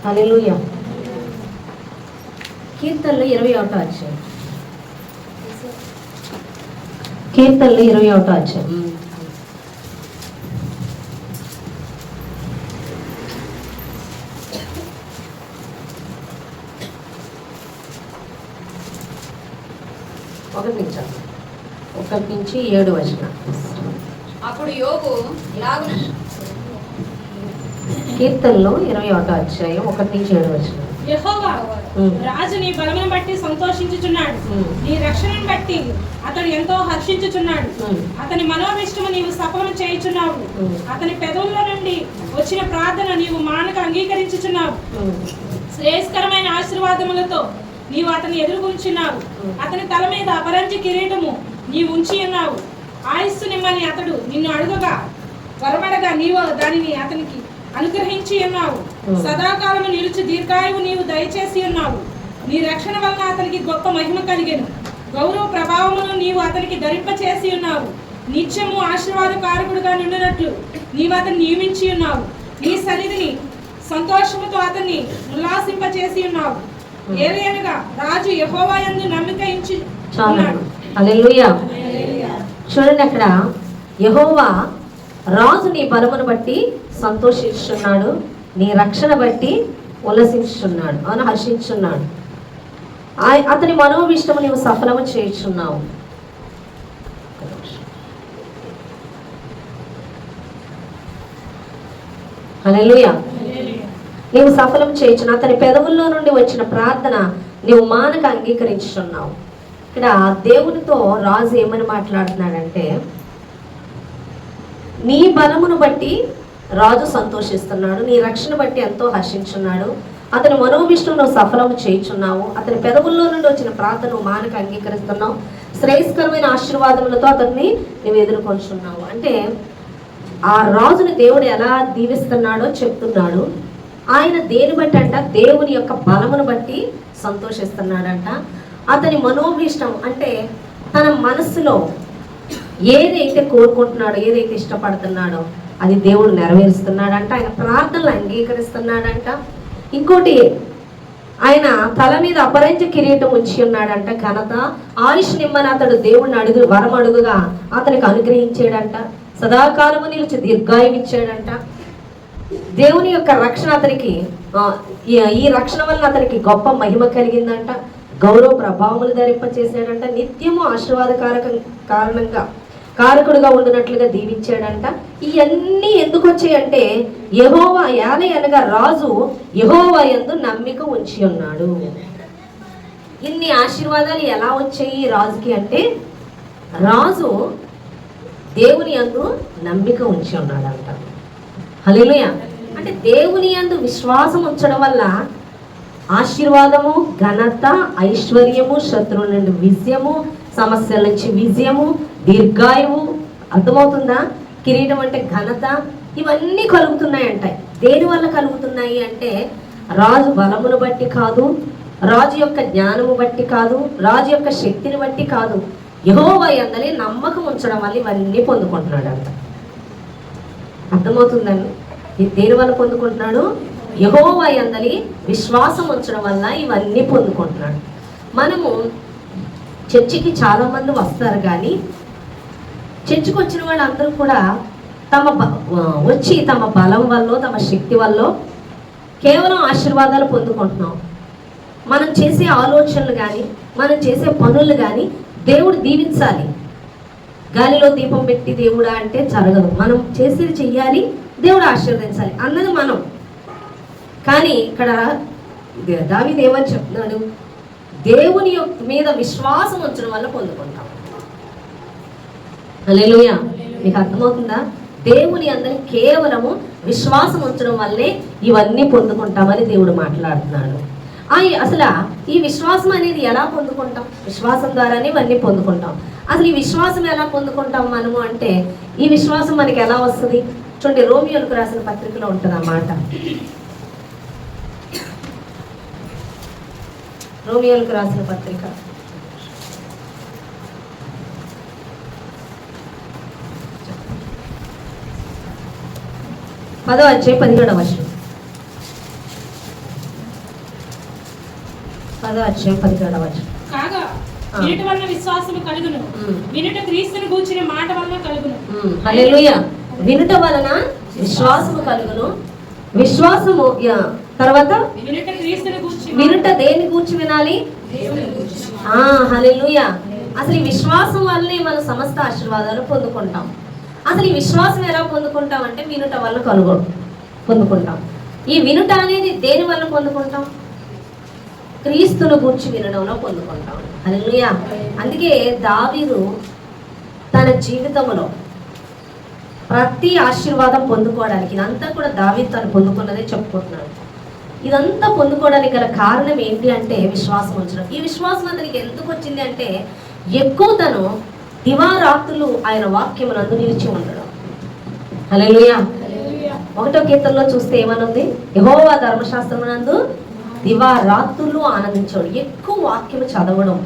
హల్లెలూయా. కీర్తనలు 21వ అధ్యాయం. కీర్తనలు 21వ అధ్యాయం. ఒకటి నుంచి 7 వచనం. అప్పుడు యోబు ఇలాగున, కీర్తనలు 21వ అధ్యాయం 1 నుంచి 7 వచనం. యెహోవా రాజు నీ బలమును బట్టి సంతోషించుచున్నాడు, నీ రక్షణను బట్టి అతడు ఎంతో హర్షించుచున్నాడు. అతని మనోభిష్టము నీవు సఫలము చేయుచున్నావు, అతని పెదవుల నుండి వచ్చిన ప్రార్థన నీవు మానక అంగీకరించుచున్నావు. శ్రేయస్కరమైన ఆశీర్వాదములతో నీవు అతని ఎదుర్కొంచున్నావు. అతని తల మీద అపరంజి కిరీటము నీవు ఉంచి ఉన్నావు. ఆయుస్సు నిమ్మని అతడు నిన్ను అడుగగా వరమడగా నీవు దానిని అతనికి అనుగ్రహించి ఉన్నావు. సదాకాలము నిలిచి దీర్ఘాయువు నీవు దయచేసి ఉన్నావు. నీ రక్షణ వలన అతనికి గొప్ప మహిమ కలిగెను. గౌరవ ప్రభావమును నీవు అతనికి ధరింప చేసి ఉన్నావు. నిత్యము ఆశీర్వాదకారకుడుగా నుండినట్లు నీవు అతన్ని నియమించి ఉన్నావు. నీ సన్నిధిని సంతోషముతో అతన్ని ఉల్లాసింప చేసి ఉన్నావు. ఏలయనగా రాజు యెహోవా యందు నమ్మిక ఉంచి ఉన్నాడు. హల్లెలూయా. చూడండి, అక్కడ యెహోవా రాజు నీ బలమును బట్టి సంతోషిస్తున్నాడు, నీ రక్షణ బట్టి ఉల్లసించుచున్నాడు, అవును హర్షించున్నాడు. అతని మనోభిష్టము నీవు సఫలము చేయుచున్నావు. హల్లెలూయా. నీవు సఫలం చేయుచున్న అతని పెదవుల్లో నుండి వచ్చిన ప్రార్థన నీవు మానక అంగీకరించుచున్నావు. ఇక్కడ దేవునితో రాజు ఏమని మాట్లాడుతున్నాడంటే, నీ బలమును బట్టి రాజు సంతోషిస్తున్నాడు, నీ రక్షణ బట్టి ఎంతో హర్షించున్నాడు. అతని మనోభిష్టం నువ్వు సఫలము చేయుచున్నావు. అతని పెదవుల్లో నుండి వచ్చిన ప్రార్థన మానక అంగీకరిస్తున్నావు. శ్రేయస్కరమైన ఆశీర్వాదములతో అతన్ని నువ్వు ఎదుర్కొంటున్నావు. అంటే ఆ రాజుని దేవుడు ఎలా దీవిస్తున్నాడో చెప్తున్నాడు. ఆయన దేని బట్టి అంట, దేవుని యొక్క బలమును బట్టి సంతోషిస్తున్నాడంట. అతని మనోభిష్టం అంటే తన మనస్సులో ఏదైతే కోరుకుంటున్నాడో, ఏదైతే ఇష్టపడుతున్నాడో అది దేవుడు నెరవేరుస్తున్నాడంట. ఆయన ప్రార్థనలు అంగీకరిస్తున్నాడంట. ఇంకోటి, ఆయన తల మీద అపరంజ కిరీటం ఉంచి ఉన్నాడంట. ఘనత ఆయుష్ నిమ్మని అతడు దేవుడిని వరం అడుగుగా అతనికి అనుగ్రహించాడంట. సదాకాలము నిలిచి దీర్ఘాయువు ఇచ్చాడంట. దేవుని యొక్క రక్షణ అతనికి, ఈ రక్షణ వల్ల అతనికి గొప్ప మహిమ కలిగిందంట. గౌరవ ప్రభావములు ధరింప చేశాడంట. నిత్యము కారకుడుగా ఉండినట్లుగా దీవించాడంట. ఇవన్నీ ఎందుకు వచ్చాయంటే యెహోవా అనగా రాజు యెహోవా యందు నమ్మిక ఉంచి ఉన్నాడు. ఇన్ని ఆశీర్వాదాలు ఎలా వచ్చాయి రాజుకి అంటే, రాజు దేవుని యందు నమ్మిక ఉంచి ఉన్నాడంట. హల్లెలూయా. అంటే దేవుని యందు విశ్వాసం ఉంచడం వల్ల ఆశీర్వాదము, ఘనత, ఐశ్వర్యము, శత్రువుల నుండి విజయము, సమస్యల నుంచి విజయము, దీర్ఘాయువు, అర్థమవుతుందా? కిరీటం అంటే ఘనత, ఇవన్నీ కలుగుతున్నాయంట. దేని వల్ల కలుగుతున్నాయి అంటే రాజు బలమును బట్టి కాదు, రాజు యొక్క జ్ఞానము బట్టి కాదు, రాజు యొక్క శక్తిని బట్టి కాదు, యెహోవా యందలి నమ్మకం ఉంచడం వల్ల ఇవన్నీ పొందుకుంటున్నాడంట. అర్థమవుతుందండి? దేని వల్ల పొందుకుంటున్నాడు? యెహోవా యందలి విశ్వాసం ఉంచడం వల్ల ఇవన్నీ పొందుకుంటున్నాడు. మనము చర్చికి చాలామంది వస్తారు, కానీ చర్చికి వచ్చిన వాళ్ళందరూ కూడా తమ బలం వల్ల, తమ శక్తి వల్ల కేవలం ఆశీర్వాదాలు పొందుకుంటున్నాం. మనం చేసే ఆలోచనలు కానీ, మనం చేసే పనులు కానీ దేవుడు దీవించాలి. గాలిలో దీపం పెట్టి దేవుడా అంటే జరగదు. మనం చేసేది చెయ్యాలి, దేవుడు ఆశీర్వదించాలి అన్నది మనం. కానీ ఇక్కడ దావీదు ఏమని చెప్తున్నాడు? దేవుని మీద విశ్వాసం ఉంచడం వల్ల పొందుకుంటాం. హల్లెలూయా. మీకు అర్థమవుతుందా? దేవుని అందరి కేవలము విశ్వాసం ఉంచడం వల్లే ఇవన్నీ పొందుకుంటామని దేవుడు మాట్లాడుతున్నాడు. అసలు ఈ విశ్వాసం అనేది ఎలా పొందుకుంటాం? విశ్వాసం ద్వారానే ఇవన్నీ పొందుకుంటాం. అసలు ఈ విశ్వాసం ఎలా పొందుకుంటాం మనము అంటే, ఈ విశ్వాసం మనకి ఎలా వస్తుంది చూడండి. రోమియోలకు రాసిన పత్రికలో ఉంటుంది అన్నమాట. రోమియోలకు రాసిన పత్రిక 10వ అధ్యాయం 17వ వచనం. 17 కాగా వినుట వలన విశ్వాసము కలుగును, వినుట క్రీస్తుని గూర్చిన మాట వలన కలుగును. హల్లెలూయా. వినుట వలన విశ్వాసము కలుగును. విశ్వాసము తర్వాత వినుట క్రీస్తుని గూర్చి, వినుట దేని గూర్చి వినాలి? హల్లెలూయా. అసలు ఈ విశ్వాసం వల్లనే మనం సమస్త ఆశీర్వాదాలు పొందుకుంటాం. అసలు ఈ విశ్వాసం ఎలా పొందుకుంటాం అంటే వినుట వల్ల పొందుకుంటాం. ఈ వినుట అనేది దేని వల్ల పొందుకుంటాం? క్రీస్తును గూర్చి వినడంలో పొందుకుంటాం. హల్లెలూయా. అందుకే దావీదు తన జీవితంలో ప్రతి ఆశీర్వాదం పొందుకోవడానికి, ఇదంతా కూడా దావీదు తను పొందుకున్నదే చెప్పుకుంటున్నాడు. ఇదంతా పొందుకోవడానికి గల కారణం ఏంటి అంటే విశ్వాసం ఉంచడం. ఈ విశ్వాసం అతనికి ఎందుకు వచ్చింది అంటే ఎక్కువ తను దివారాత్రులు ఆయన వాక్యమునందు నిలిచి ఉండడం. హల్లెలూయా. 1వ కీర్తనలో చూస్తే ఏమనుంది? యెహోవా ధర్మశాస్త్రమునందు దివారాత్రులు ఆనందించాడు. ఎక్కువ వాక్యము చదవడం,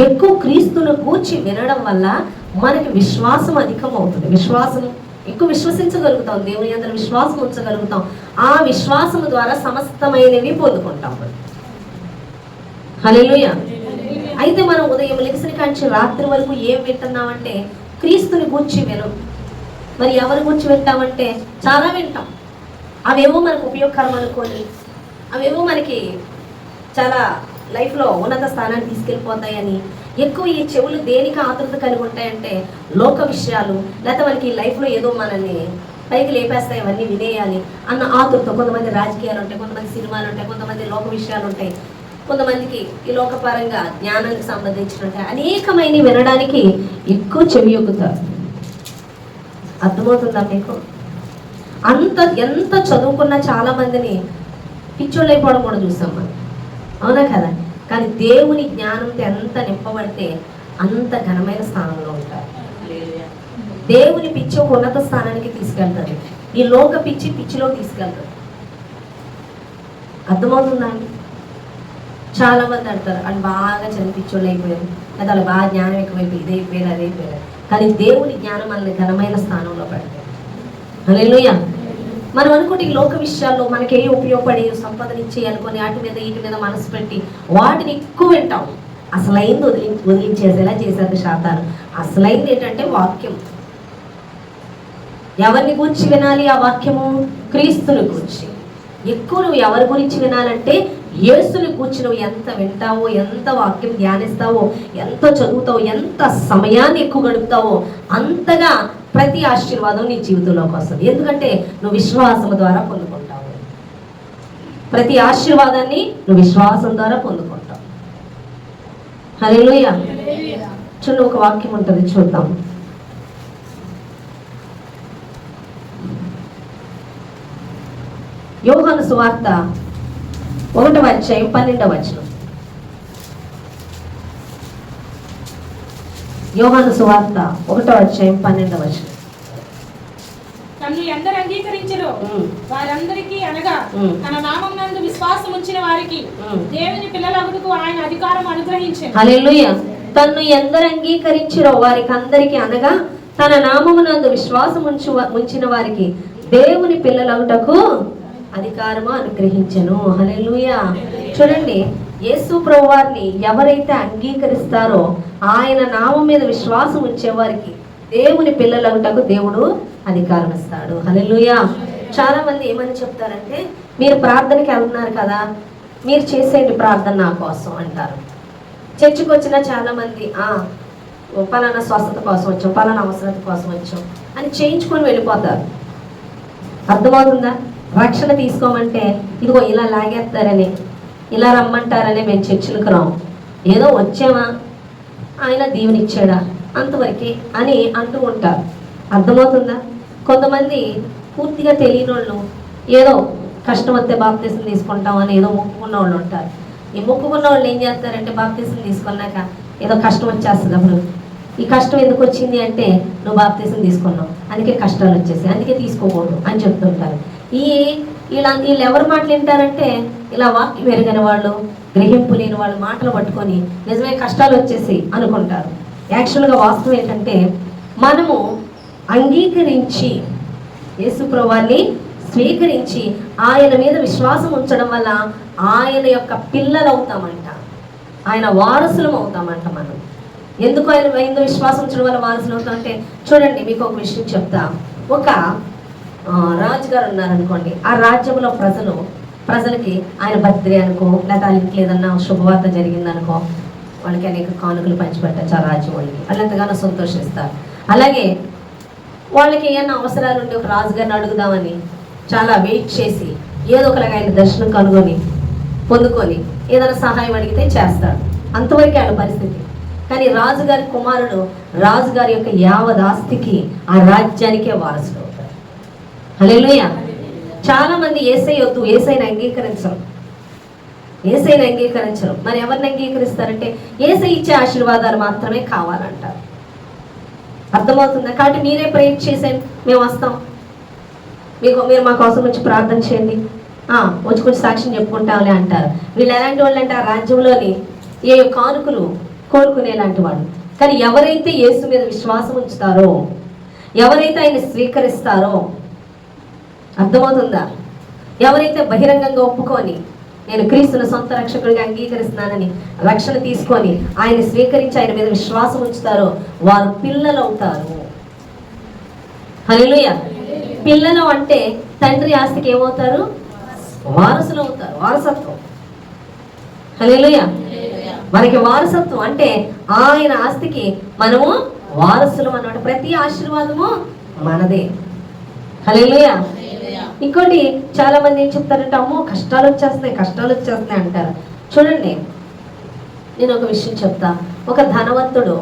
ఎక్కువ క్రీస్తును గూర్చి వినడం వల్ల మనకి విశ్వాసం అధికం అవుతుంది. విశ్వాసం ఎక్కువ విశ్వసించగలుగుతాం, దేవుని యందు విశ్వాసం ఉంచగలుగుతాం. ఆ విశ్వాసం ద్వారా సమస్తమైనవి పొందుకుంటాం. హల్లెలూయా. అయితే మనం ఉదయం లెగిసిన కాంచి రాత్రి వరకు ఏం వింటున్నామంటే క్రీస్తుని గూర్చి వినం. మరి ఎవరి గురించి వింటామంటే చాలా వింటాం. అవేవో మనకు ఉపయోగకరం అనుకోని, అవేవో మనకి చాలా లైఫ్లో ఉన్నత స్థానాన్ని తీసుకెళ్ళిపోతాయని ఎక్కువ ఈ చెవులు దేనికి ఆతృత కలిగి ఉంటాయంటే లోక విషయాలు, లేకపోతే మనకి లైఫ్లో ఏదో మనల్ని పైకి లేపేస్తాయి, అవన్నీ వినేయాలి అన్న ఆతృత. కొంతమంది రాజకీయాలు ఉంటాయి, కొంతమంది సినిమాలు ఉంటాయి, కొంతమంది లోక విషయాలు ఉంటాయి, కొంతమందికి ఈ లోకపరంగా జ్ఞానానికి సంబంధించిన అనేకమైన వినడానికి ఎక్కువ చెవి యొక్కుతారు. అర్థమవుతుందా మీకు? ఎంత చదువుకున్నా చాలా మందిని పిచ్చోళ్ళు అయిపోవడం కూడా చూసాం మనం, అవునా కదా? కానీ దేవుని జ్ఞానంతో ఎంత నింపబడితే అంత ఘనమైన స్థానంలో ఉంటారు. దేవుని పిచ్చి ఒక ఉన్నత స్థానానికి తీసుకెళ్తారు, ఈ లోక పిచ్చిలో తీసుకెళ్తారు. అర్థమవుతుందా? చాలా మంది అంటారు అని బాగా చదివిపిచ్చోళ్ళు అయిపోయారు, లేదా అలా బాగా జ్ఞానం ఎక్కువైపోయి ఇదైపోయారు అదైపోయారు. కానీ దేవుని జ్ఞానం మనల్ని ఘనమైన స్థానంలో పెడతారు. హల్లెలూయా. మనం అనుకుంటే ఈ లోక విషయాల్లో మనకి ఉపయోగపడే సంపదనిచ్చి అనుకొని వాటి మీద వీటి మీద మనసు పెట్టి వాటిని ఎక్కువ వింటాం. అసలైంది వదిలించేసేలా చేశారు శాతాలు. అసలైంది ఏంటంటే వాక్యం. ఎవరిని గురించి వినాలి ఆ వాక్యము? క్రీస్తుని గురించి. ఎక్కువ నువ్వు ఎవరి గురించి వినాలంటే యేసుని గురించి నువ్వు ఎంత వింటావో, ఎంత వాక్యం ధ్యానిస్తావో, ఎంత చదువుతావో, ఎంత సమయాన్ని ఎక్కువ గడుపుతావో అంతగా ప్రతి ఆశీర్వాదం నీ జీవితంలోకి వస్తుంది. ఎందుకంటే నువ్వు విశ్వాసం ద్వారా పొందుకుంటావు. ప్రతి ఆశీర్వాదాన్ని నువ్వు విశ్వాసం ద్వారా పొందుకుంటావు. హల్లెలూయా. చూడండి, ఒక వాక్యం ఉంటుంది, చూద్దాం. యోహాను సువార్త 1వ అధ్యాయం 12వ వచనం. యోహాను సువార్త 1వ అధ్యాయం 12వ వచనం. తన్ను ఎందరు అంగీకరించరో వారందరికీ అనగా తన నామమునందు విశ్వాసం ఉంచిన వారికి దేవుని పిల్లలగుటకు ఆయన అధికారం అనుగ్రహించెను. హల్లెలూయా. తన్ను ఎందరు అంగీకరించరో వారికి అందరికీ అనగా తన నామమునందు విశ్వాసం ఉంచిన వారికి దేవుని పిల్లలగుటకు అధికారము అనుగ్రహించెను. హల్లెలూయా. చూడండి, యేసు ప్రభువారిని ఎవరైతే అంగీకరిస్తారో ఆయన నామం మీద విశ్వాసం ఉంచేవారికి దేవుని పిల్లలగుటకు దేవుడు అధికారం ఇస్తాడు. హల్లెలూయా. చాలా మంది ఏమని చెప్తారంటే, మీరు ప్రార్థనకి వెళ్తున్నారు కదా, మీరు చేసేయండి ప్రార్థన నా కోసం అంటారు. చర్చికి వచ్చిన చాలా మంది పలానా స్వస్థత కోసం వచ్చాం, పలానా అవసరత కోసం వచ్చాం అని చేయించుకొని వెళ్ళిపోతారు. అర్థమవుతుందా? రక్షణ తీసుకోమంటే ఇదిగో ఇలా లాగేస్తారని, ఇలా రమ్మంటారని మేము చర్చిలకు రాము, ఏదో వచ్చామా ఆయన దీవెనిచ్చాడా అంతవరకే అని అంటూ ఉంటారు. అర్థమవుతుందా? కొంతమంది పూర్తిగా తెలియని వాళ్ళు ఏదో కష్టం వస్తే బాప్తీసం తీసుకుంటాం అని ఏదో మొక్కుకున్న వాళ్ళు ఉంటారు. ఈ మొక్కుకున్న వాళ్ళు ఏం చేస్తారంటే బాప్తీసం తీసుకున్నాక ఏదో కష్టం వచ్చేస్తుంది. అప్పుడు ఈ కష్టం ఎందుకు వచ్చింది అంటే నువ్వు బాప్తీసం తీసుకున్నావు అందుకే కష్టాలు వచ్చేసాయి, అందుకే తీసుకోకూడదు అని చెప్తుంటారు. వీళ్ళు ఎవరు మాటలు వింటారంటే ఇలా వాక్యం ఎరగని వాళ్ళు, గ్రహింపు లేని వాళ్ళు మాటలు పట్టుకొని నిజమే కష్టాలు వచ్చేసి అనుకుంటారు. యాక్చువల్గా వాస్తవం ఏంటంటే మనము అంగీకరించి యేసు ప్రభువుని స్వీకరించి ఆయన మీద విశ్వాసం ఉంచడం వల్ల ఆయన యొక్క పిల్లలు అవుతామంట. ఆయన వారసులం అవుతామంట మనం. ఎందుకు ఆయన ఎందు విశ్వాసం ఉంచడం వల్ల వారసులు అవుతాం అంటే, చూడండి మీకు ఒక విషయం చెప్తా. ఒక రాజుగారు ఉన్నారనుకోండి, ఆ రాజ్యంలో ప్రజలకి ఆయన బర్త్డే అనుకో, లేదా వాళ్ళకి ఏదన్నా శుభవార్త జరిగిందనుకో, వాళ్ళకి అనేక కానుకలు పంచిపెట్టచ్చు ఆ రాజ్యం వాళ్ళు ఎంతగానో సంతోషిస్తారు. అలాగే వాళ్ళకి ఏమైనా అవసరాలు ఉంటే ఒక రాజుగారిని అడుగుదామని చాలా వెయిట్ చేసి ఏదో ఒకలాగా ఆయన దర్శనం పొందుకొని ఏదైనా సహాయం అడిగితే చేస్తాడు. అంతవరకే ఆయన పరిస్థితి. కానీ రాజుగారి కుమారుడు రాజుగారి యొక్క యావత్ ఆస్తికి, ఆ రాజ్యానికే వారసుడు అవుతాడు. హల్లెలూయా. చాలా మంది యేసయ్య వద్దు, యేసయ్యని అంగీకరించరు. మరి ఎవరిని అంగీకరిస్తారంటే యేసయ్య ఇచ్చే ఆశీర్వాదాలు మాత్రమే కావాలంటారు. అర్థమవుతుందా? కాబట్టి మీరే ప్రేయర్ చేసేయండి, మేము వస్తాం, మీరు మా కోసం వచ్చి ప్రార్థన చేయండి, వచ్చి కొంచెం సాక్ష్యం చెప్పుకుంటాంలే అంటారు. వీళ్ళు ఎలాంటి వాళ్ళు అంటే ఆ రాజ్యంలోని ఏ కానుకలు కోరుకునేలాంటి వాళ్ళు. కానీ ఎవరైతే యేసు మీద విశ్వాసం ఉంచుతారో, ఎవరైతే ఆయన స్వీకరిస్తారో, అర్థమవుతుందా, ఎవరైతే బహిరంగంగా ఒప్పుకొని నేను క్రీస్తుని సొంత రక్షకుడిగా అంగీకరిస్తున్నానని రక్షణ తీసుకొని ఆయన స్వీకరించి ఆయన మీద విశ్వాసం ఉంచుతారో వారు పిల్లలు అవుతారు. హల్లెలూయా. పిల్లలు అంటే తండ్రి ఆస్తికి ఏమవుతారు? వారసులు అవుతారు. వారసత్వం. హల్లెలూయా. మనకి వారసత్వం అంటే ఆయన ఆస్తికి మనము వారసులు అన్నమాట. ప్రతి ఆశీర్వాదము మనదే. హల్లెలూయా. ఇంకోటి చాలా మంది ఏం చెప్తారంటే, అమ్మో కష్టాలు వచ్చేస్తున్నాయి అంటారు. చూడండి, నేను ఒక విషయం చెప్తా. ఒక ధనవంతుడు,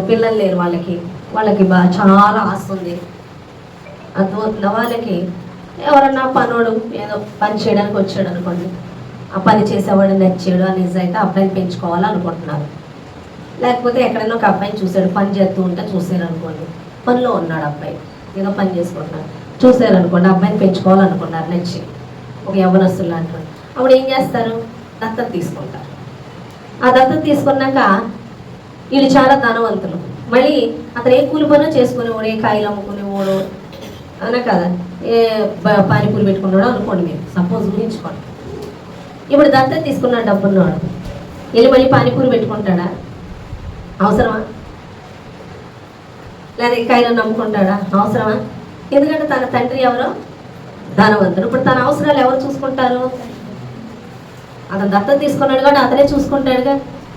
పిల్లలు లేరు, వాళ్ళకి చాలా ఆస్తుంది. అద్భుత వాళ్ళకి ఎవరన్నా పనోడు ఏదో పని చేయడానికి వచ్చాడు అనుకోండి, ఆ పని చేసేవాడు నచ్చాడు అనేసి అయితే అబ్బాయిని పెంచుకోవాలనుకుంటున్నారు. లేకపోతే ఎక్కడైనా ఒక అబ్బాయిని చూశాడు, పని చేస్తూ ఉంటే చూసారు అనుకోండి, పనిలో ఉన్నాడు అబ్బాయి, ఏదో పని చేసుకుంటున్నాడు, చూసారు అనుకోండి, అబ్బాయిని పెంచుకోవాలనుకున్నారు నచ్చి, ఒక యవ్వనస్తులు లాంటి. అప్పుడు ఏం చేస్తారు? దత్తత తీసుకుంటారు. ఆ దత్తత తీసుకున్నాక వీళ్ళు చాలా ధనవంతులు. మళ్ళీ అతను ఏ కూలి పనో చేసుకునేవాడు, ఏ కాయలు అమ్ముకునేవాడు, అవునా కదా, ఏ పానీపూరి పెట్టుకున్నాడో అనుకోండి, మీరు సపోజ్ ఊహించుకోండి. ఇప్పుడు దత్తత తీసుకున్నాడు, డబ్బున్నాడు, వెళ్ళి మళ్ళీ పానీపూరి పెట్టుకుంటాడా? అవసరమా? లేదా కాయలను నమ్ముకుంటాడా? అవసరమా? ఎందుకంటే తన తండ్రి ఎవరో ధనవంతుడు. ఇప్పుడు తన అవసరాలు ఎవరు చూసుకుంటారు? అతను దత్తత తీసుకున్నాడు కాబట్టి అతనే చూసుకుంటాడుగా.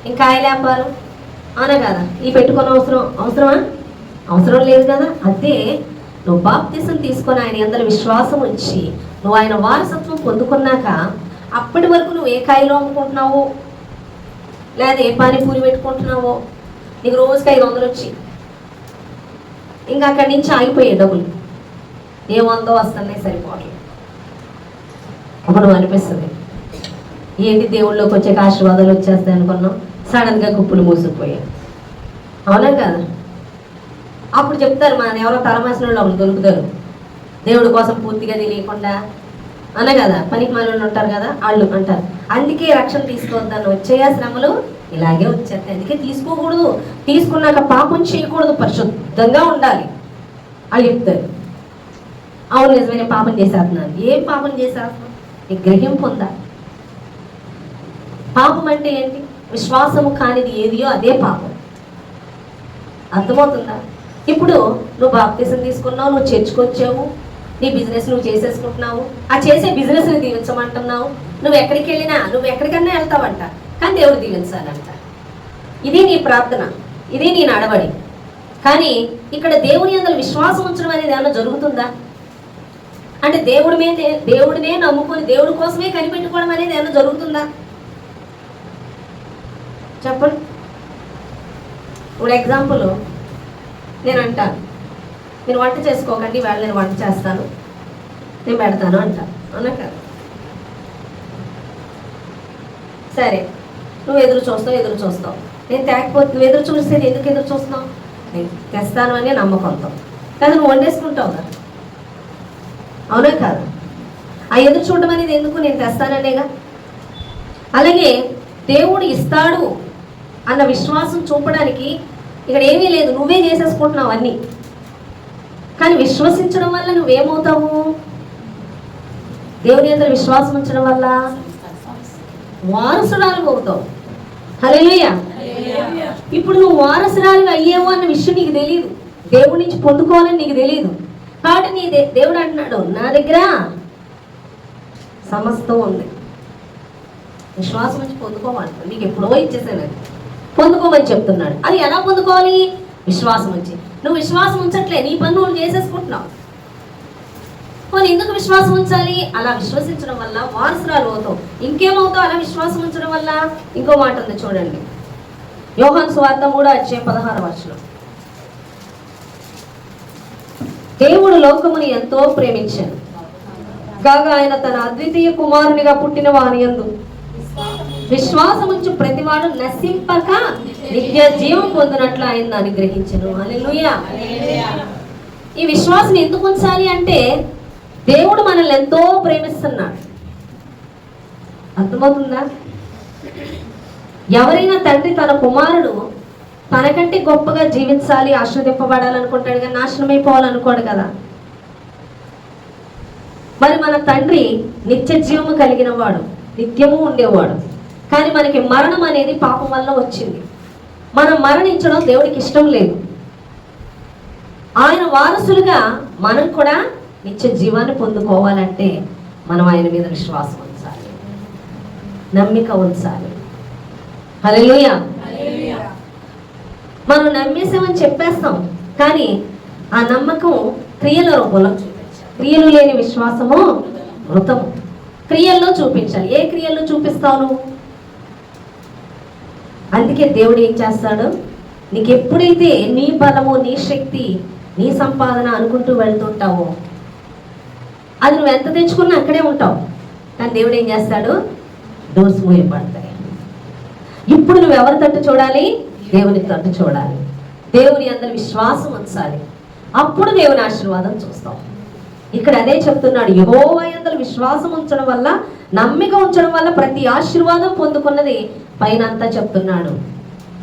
ఇంకా కాయలు వ్యాపారం, అవునా కదా, ఈ పెట్టుకున్న అవసరమా? అవసరం లేదు కదా. అదే నువ్వు బాప్తిసం తీసుకొని ఆయన అందరి విశ్వాసం ఉంచి నువ్వు ఆయన వారసత్వం పొందుకున్నాక, అప్పటి వరకు నువ్వు ఏ కాయలు అమ్ముకుంటున్నావో, లేదా ఏ పానీపూరి పెట్టుకుంటున్నావో, నీకు రోజుకి 500 వచ్చి ఇంకా అక్కడి నుంచి ఆగిపోయే డబ్బులు ఏమందో వస్తున్నాయి, సరిపోవట్లేదు. అప్పుడు అనిపిస్తుంది, ఏంటి దేవుళ్ళలోకి వచ్చే ఆశీర్వాదాలు వచ్చేస్తాయి అనుకున్నాం, సడన్గా కుప్పులు మూసుకుపోయాయి. అవునా కదా? అప్పుడు చెప్తారు, మన ఎవరో తలమాసిన వాళ్ళు అప్పుడు దొరుకుతారు, దేవుడి కోసం పూర్తిగా తెలియకుండా, అనే కదా, పనికి మనలు ఉంటారు కదా, వాళ్ళు అంటారు. అందుకే రక్షణ తీసుకోవద్దని వచ్చే శ్రమలు ఇలాగే వచ్చేస్తాయి. అందుకే తీసుకోకూడదు, తీసుకున్నాక పాపం చేయకూడదు, పరిశుద్ధంగా ఉండాలి వాళ్ళు చెప్తారు. అవును నిజమైన పాపం చేసేస్తున్నాను. ఏం పాపం చేసేస్తున్నాను? నీ గ్రహింపు ఉందా? పాపం అంటే ఏంటి? విశ్వాసము కానిది ఏదియో అదే పాపం. అర్థమవుతుందా? ఇప్పుడు నువ్వు బాప్తిసం తీసుకున్నావు, నువ్వు చర్చకొచ్చావు, నీ బిజినెస్ నువ్వు చేసేసుకుంటున్నావు, ఆ చేసే బిజినెస్ని దీవించమంటున్నావు, నువ్వు ఎక్కడికి వెళ్ళినా, నువ్వు ఎక్కడికన్నా వెళ్తావంట, కానీ దేవుడు దీవించాలంట. ఇది నీ ప్రార్థన, ఇది నీ నడవడి. కానీ ఇక్కడ దేవుని యందు విశ్వాసం ఉంచడం అనేది ఏమన్నా జరుగుతుందా? అంటే దేవుడినే నమ్ముకొని దేవుడి కోసమే కనిపెట్టుకోవడం అనేది ఏమన్నా జరుగుతుందా? చెప్పండి. ఇప్పుడు ఎగ్జాంపుల్ నేను అంటాను, మీరు వంట చేసుకోకండి, వాళ్ళు నేను వంట చేస్తాను, నేను పెడతాను అంటాను, అవునా కదా? సరే, నువ్వు ఎదురు చూస్తావు, నేను తేకపోతే నువ్వు ఎదురు చూస్తే ఎందుకు ఎదురు చూస్తున్నావు? నేను తెస్తాను అని నమ్మకంతో కదా, నువ్వు వండేసుకుంటావు కదా, అవునా కాదు? ఆ ఎదురు చూడడం అనేది ఎందుకు? నేను తెస్తాననేగా. అలాగే దేవుడు ఇస్తాడు అన్న విశ్వాసం చూపడానికి ఇక్కడ ఏమీ లేదు, నువ్వే చేసేసుకుంటున్నావు అన్నీ. కానీ విశ్వసించడం వల్ల నువ్వేమవుతావు? దేవుని యందు విశ్వాసం ఉంచడం వల్ల వారసురాలు అవుతావు. హల్లెలూయా. ఇప్పుడు నువ్వు వారసురాలు అయ్యేవు అన్న విషయం నీకు తెలియదు, దేవుడి నుంచి పొందుకోవాలని నీకు తెలియదు. కాబట్టి నీ దేవుడు అంటున్నాడు, నా దగ్గర సమస్తం ఉంది, విశ్వాసం నుంచి పొందుకోవాలి. నీకు ఎప్పుడో ఇచ్చేసాను, అది పొందుకోమని చెప్తున్నాడు. అది ఎలా పొందుకోవాలి? విశ్వాసం ఉంచి. నువ్వు విశ్వాసం ఉంచట్లే, నీ పని నువ్వు చేసేసుకుంటున్నావు. పోనీ ఎందుకు విశ్వాసం ఉంచాలి? అలా విశ్వసించడం వల్ల వారసురాలు అవుతావు. ఇంకేమవుతావు అలా విశ్వాసం ఉంచడం వల్ల? ఇంకో మాట ఉంది చూడండి, యోహాను సువార్త 3:16. దేవుడు లోకముని ఎంతో ప్రేమించాడు కాగా ఆయన తన అద్వితీయ కుమారునిగా పుట్టిన వాని యందు విశ్వాసముంచు ప్రతివాడు నశింపక నిత్య జీవం పొందినట్లు ఆయన అనుగ్రహించెను. హల్లెలూయా. ఈ విశ్వాసం ఎందుకు ఉంచాలి అంటే దేవుడు మనల్ని ఎంతో ప్రేమిస్తున్నాడు. అర్థమవుతుందా? ఎవరైనా తండ్రి తన కుమారుడు తనకంటే గొప్పగా జీవించాలి, ఆశీర్వదింపబడాలనుకుంటాడు కానీ నాశనమైపోవాలనుకోడు కదా. మరి మన తండ్రి నిత్య జీవము కలిగిన వాడు, నిత్యము ఉండేవాడు. కానీ మనకి మరణం అనేది పాపం వల్ల వచ్చింది. మనం మరణించడం దేవుడికి ఇష్టం లేదు. ఆయన వారసులుగా మనం కూడా నిత్య జీవాన్ని పొందుకోవాలంటే మనం ఆయన మీద విశ్వాసం ఉంచాలి, నమ్మిక ఉంచాలి. హల్లెలూయా. మనం నమ్మేసామని చెప్పేస్తాం, కానీ ఆ నమ్మకం క్రియల రూపంలో చూపించాలి. క్రియలు లేని విశ్వాసము మృతము. క్రియల్లో చూపించాలి. ఏ క్రియల్లో చూపిస్తావు నువ్వు? అందుకే దేవుడు ఏం చేస్తాడు, నీకు ఎప్పుడైతే నీ బలము, నీ శక్తి, నీ సంపాదన అనుకుంటూ వెళ్తుంటావో అది నువ్వు ఎంత తెచ్చుకున్నా అక్కడే ఉంటావు. కానీ దేవుడు ఏం చేస్తాడు, డోర్స్ మూయబడతాయి. ఇప్పుడు నువ్వు ఎవరి తట్టు చూడాలి? దేవుని తట్టు చూడాలి. దేవుని అందరి విశ్వాసం ఉంచాలి. అప్పుడు దేవుని ఆశీర్వాదం చూస్తాం. ఇక్కడ అదే చెప్తున్నాడు, యెహోవా యందు విశ్వాసం ఉంచడం వల్ల, నమ్మిక ఉంచడం వల్ల ప్రతి ఆశీర్వాదం పొందుకున్నది పైన అంతా చెప్తున్నాడు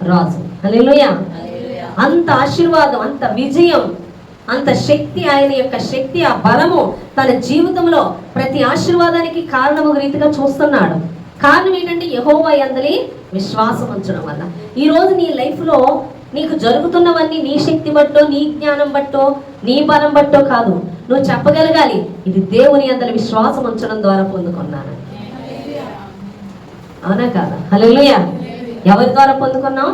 రాజు. హల్లెలూయా. అంత ఆశీర్వాదం, అంత విజయం, అంత శక్తి, ఆయన యొక్క శక్తి, ఆ బలము తన జీవితంలో ప్రతి ఆశీర్వాదానికి కారణము రీతిగా చూస్తున్నాడు. కారణం ఏంటంటే యెహోవా యందు విశ్వాసం ఉంచడం వల్ల. ఈరోజు నీ లైఫ్లో నీకు జరుగుతున్నవన్నీ నీ శక్తి బట్టో, నీ జ్ఞానం బట్టో, నీ బలం బట్టో కాదు. నువ్వు చెప్పగలగాలి, ఇది దేవుని యందు విశ్వాసం ఉంచడం ద్వారా పొందుకున్నాను. అవునా కాదా? హల్లెలూయా. ఎవరి ద్వారా పొందుకున్నాం?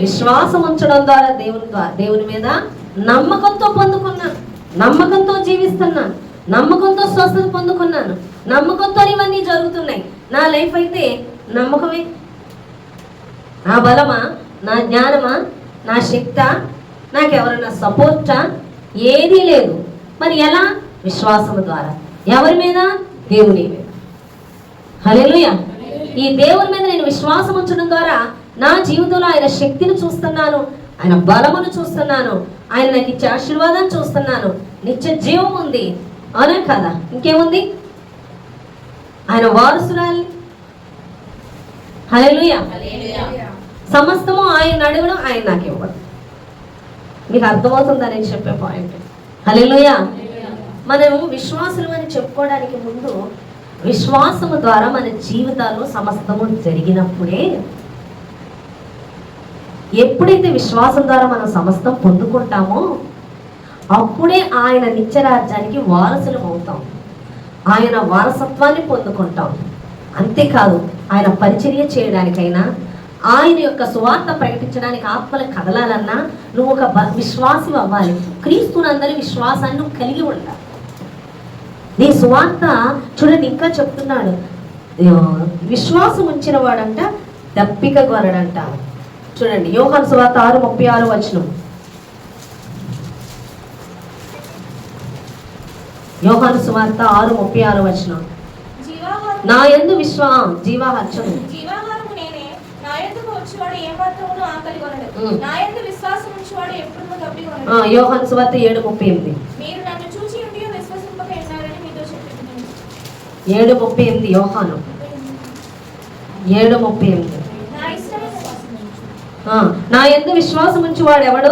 విశ్వాసం ఉంచడం ద్వారా, దేవుని మీద నమ్మకంతో పొందుకున్నాను, నమ్మకంతో జీవిస్తున్నాను, నమ్మకంతో స్వస్థత పొందుకున్నాను, నమ్మకంతో ఇవన్నీ జరుగుతున్నాయి. నా లైఫ్ అయితే నమ్మకమే. నా బలమా, నా జ్ఞానమా, నా శక్తా, నాకెవరైనా సపోర్టా? ఏదీ లేదు. మరి ఎలా? విశ్వాసం ద్వారా. ఎవరి మీద? దేవుని మీద. హల్లెలూయా. ఈ దేవుని మీద నేను విశ్వాసం ఉంచడం ద్వారా నా జీవితంలో ఆయన శక్తిని చూస్తున్నాను, ఆయన బలమును చూస్తున్నాను, ఆయన నాకు ఇచ్చే ఆశీర్వాదాన్ని చూస్తున్నాను. నిత్య జీవం ఉంది. అవునా కదా? ఇంకేముంది? ఆయన వారసురాలి. హల్లెలూయా. సమస్తము ఆయన అడగడం, ఆయన నాకు ఇవ్వడం. మీకు అర్థమవుతుందా నేను చెప్పే పాయింట్? హల్లెలూయా. మనము విశ్వాసులు అని చెప్పుకోవడానికి ముందు విశ్వాసము ద్వారా మన జీవితాల్లో సమస్తము జరిగినప్పుడే, ఎప్పుడైతే విశ్వాసం ద్వారా మనం సమస్తం పొందుకుంటామో అప్పుడే ఆయన నిత్యరాజ్యానికి వారసులం అవుతాం, ఆయన వారసత్వాన్ని పొందుకుంటాం. అంతేకాదు, ఆయన పరిచర్య చేయడానికైనా, ఆయన యొక్క సువార్త ప్రకటించడానికి ఆత్మలు కదలాలన్నా నువ్వు ఒక విశ్వాసం అవ్వాలి. క్రీస్తునందరి విశ్వాసాన్ని నువ్వు కలిగి ఉండాలి. నీ సువార్త చూడండి, ఇంకా చెప్తున్నాడు, విశ్వాసం ఉంచిన వాడంట దప్పిక కొనడంట. చూడండి, యోహాను సువార్త 6:36. యోహాను సువార్త 6:36. నా యందు జీవాహారం నేనే, నా యందుకు వచ్చేవాడు ఏ మాత్రమును ఆకలి కొనడు, నా యందు విశ్వాసం ఉంచేవాడు ఎప్పుడూ దప్పికొనడు. యోహాను సువార్త 7:38. మీరు నన్ను చూచి ఉండి విశ్వసింపక ఉన్నారని మీతో చెప్తున్నాను. 7:38. యోహాను 7:38. నా యందు విశ్వాసం ఉంచేవాడు ఎవడు?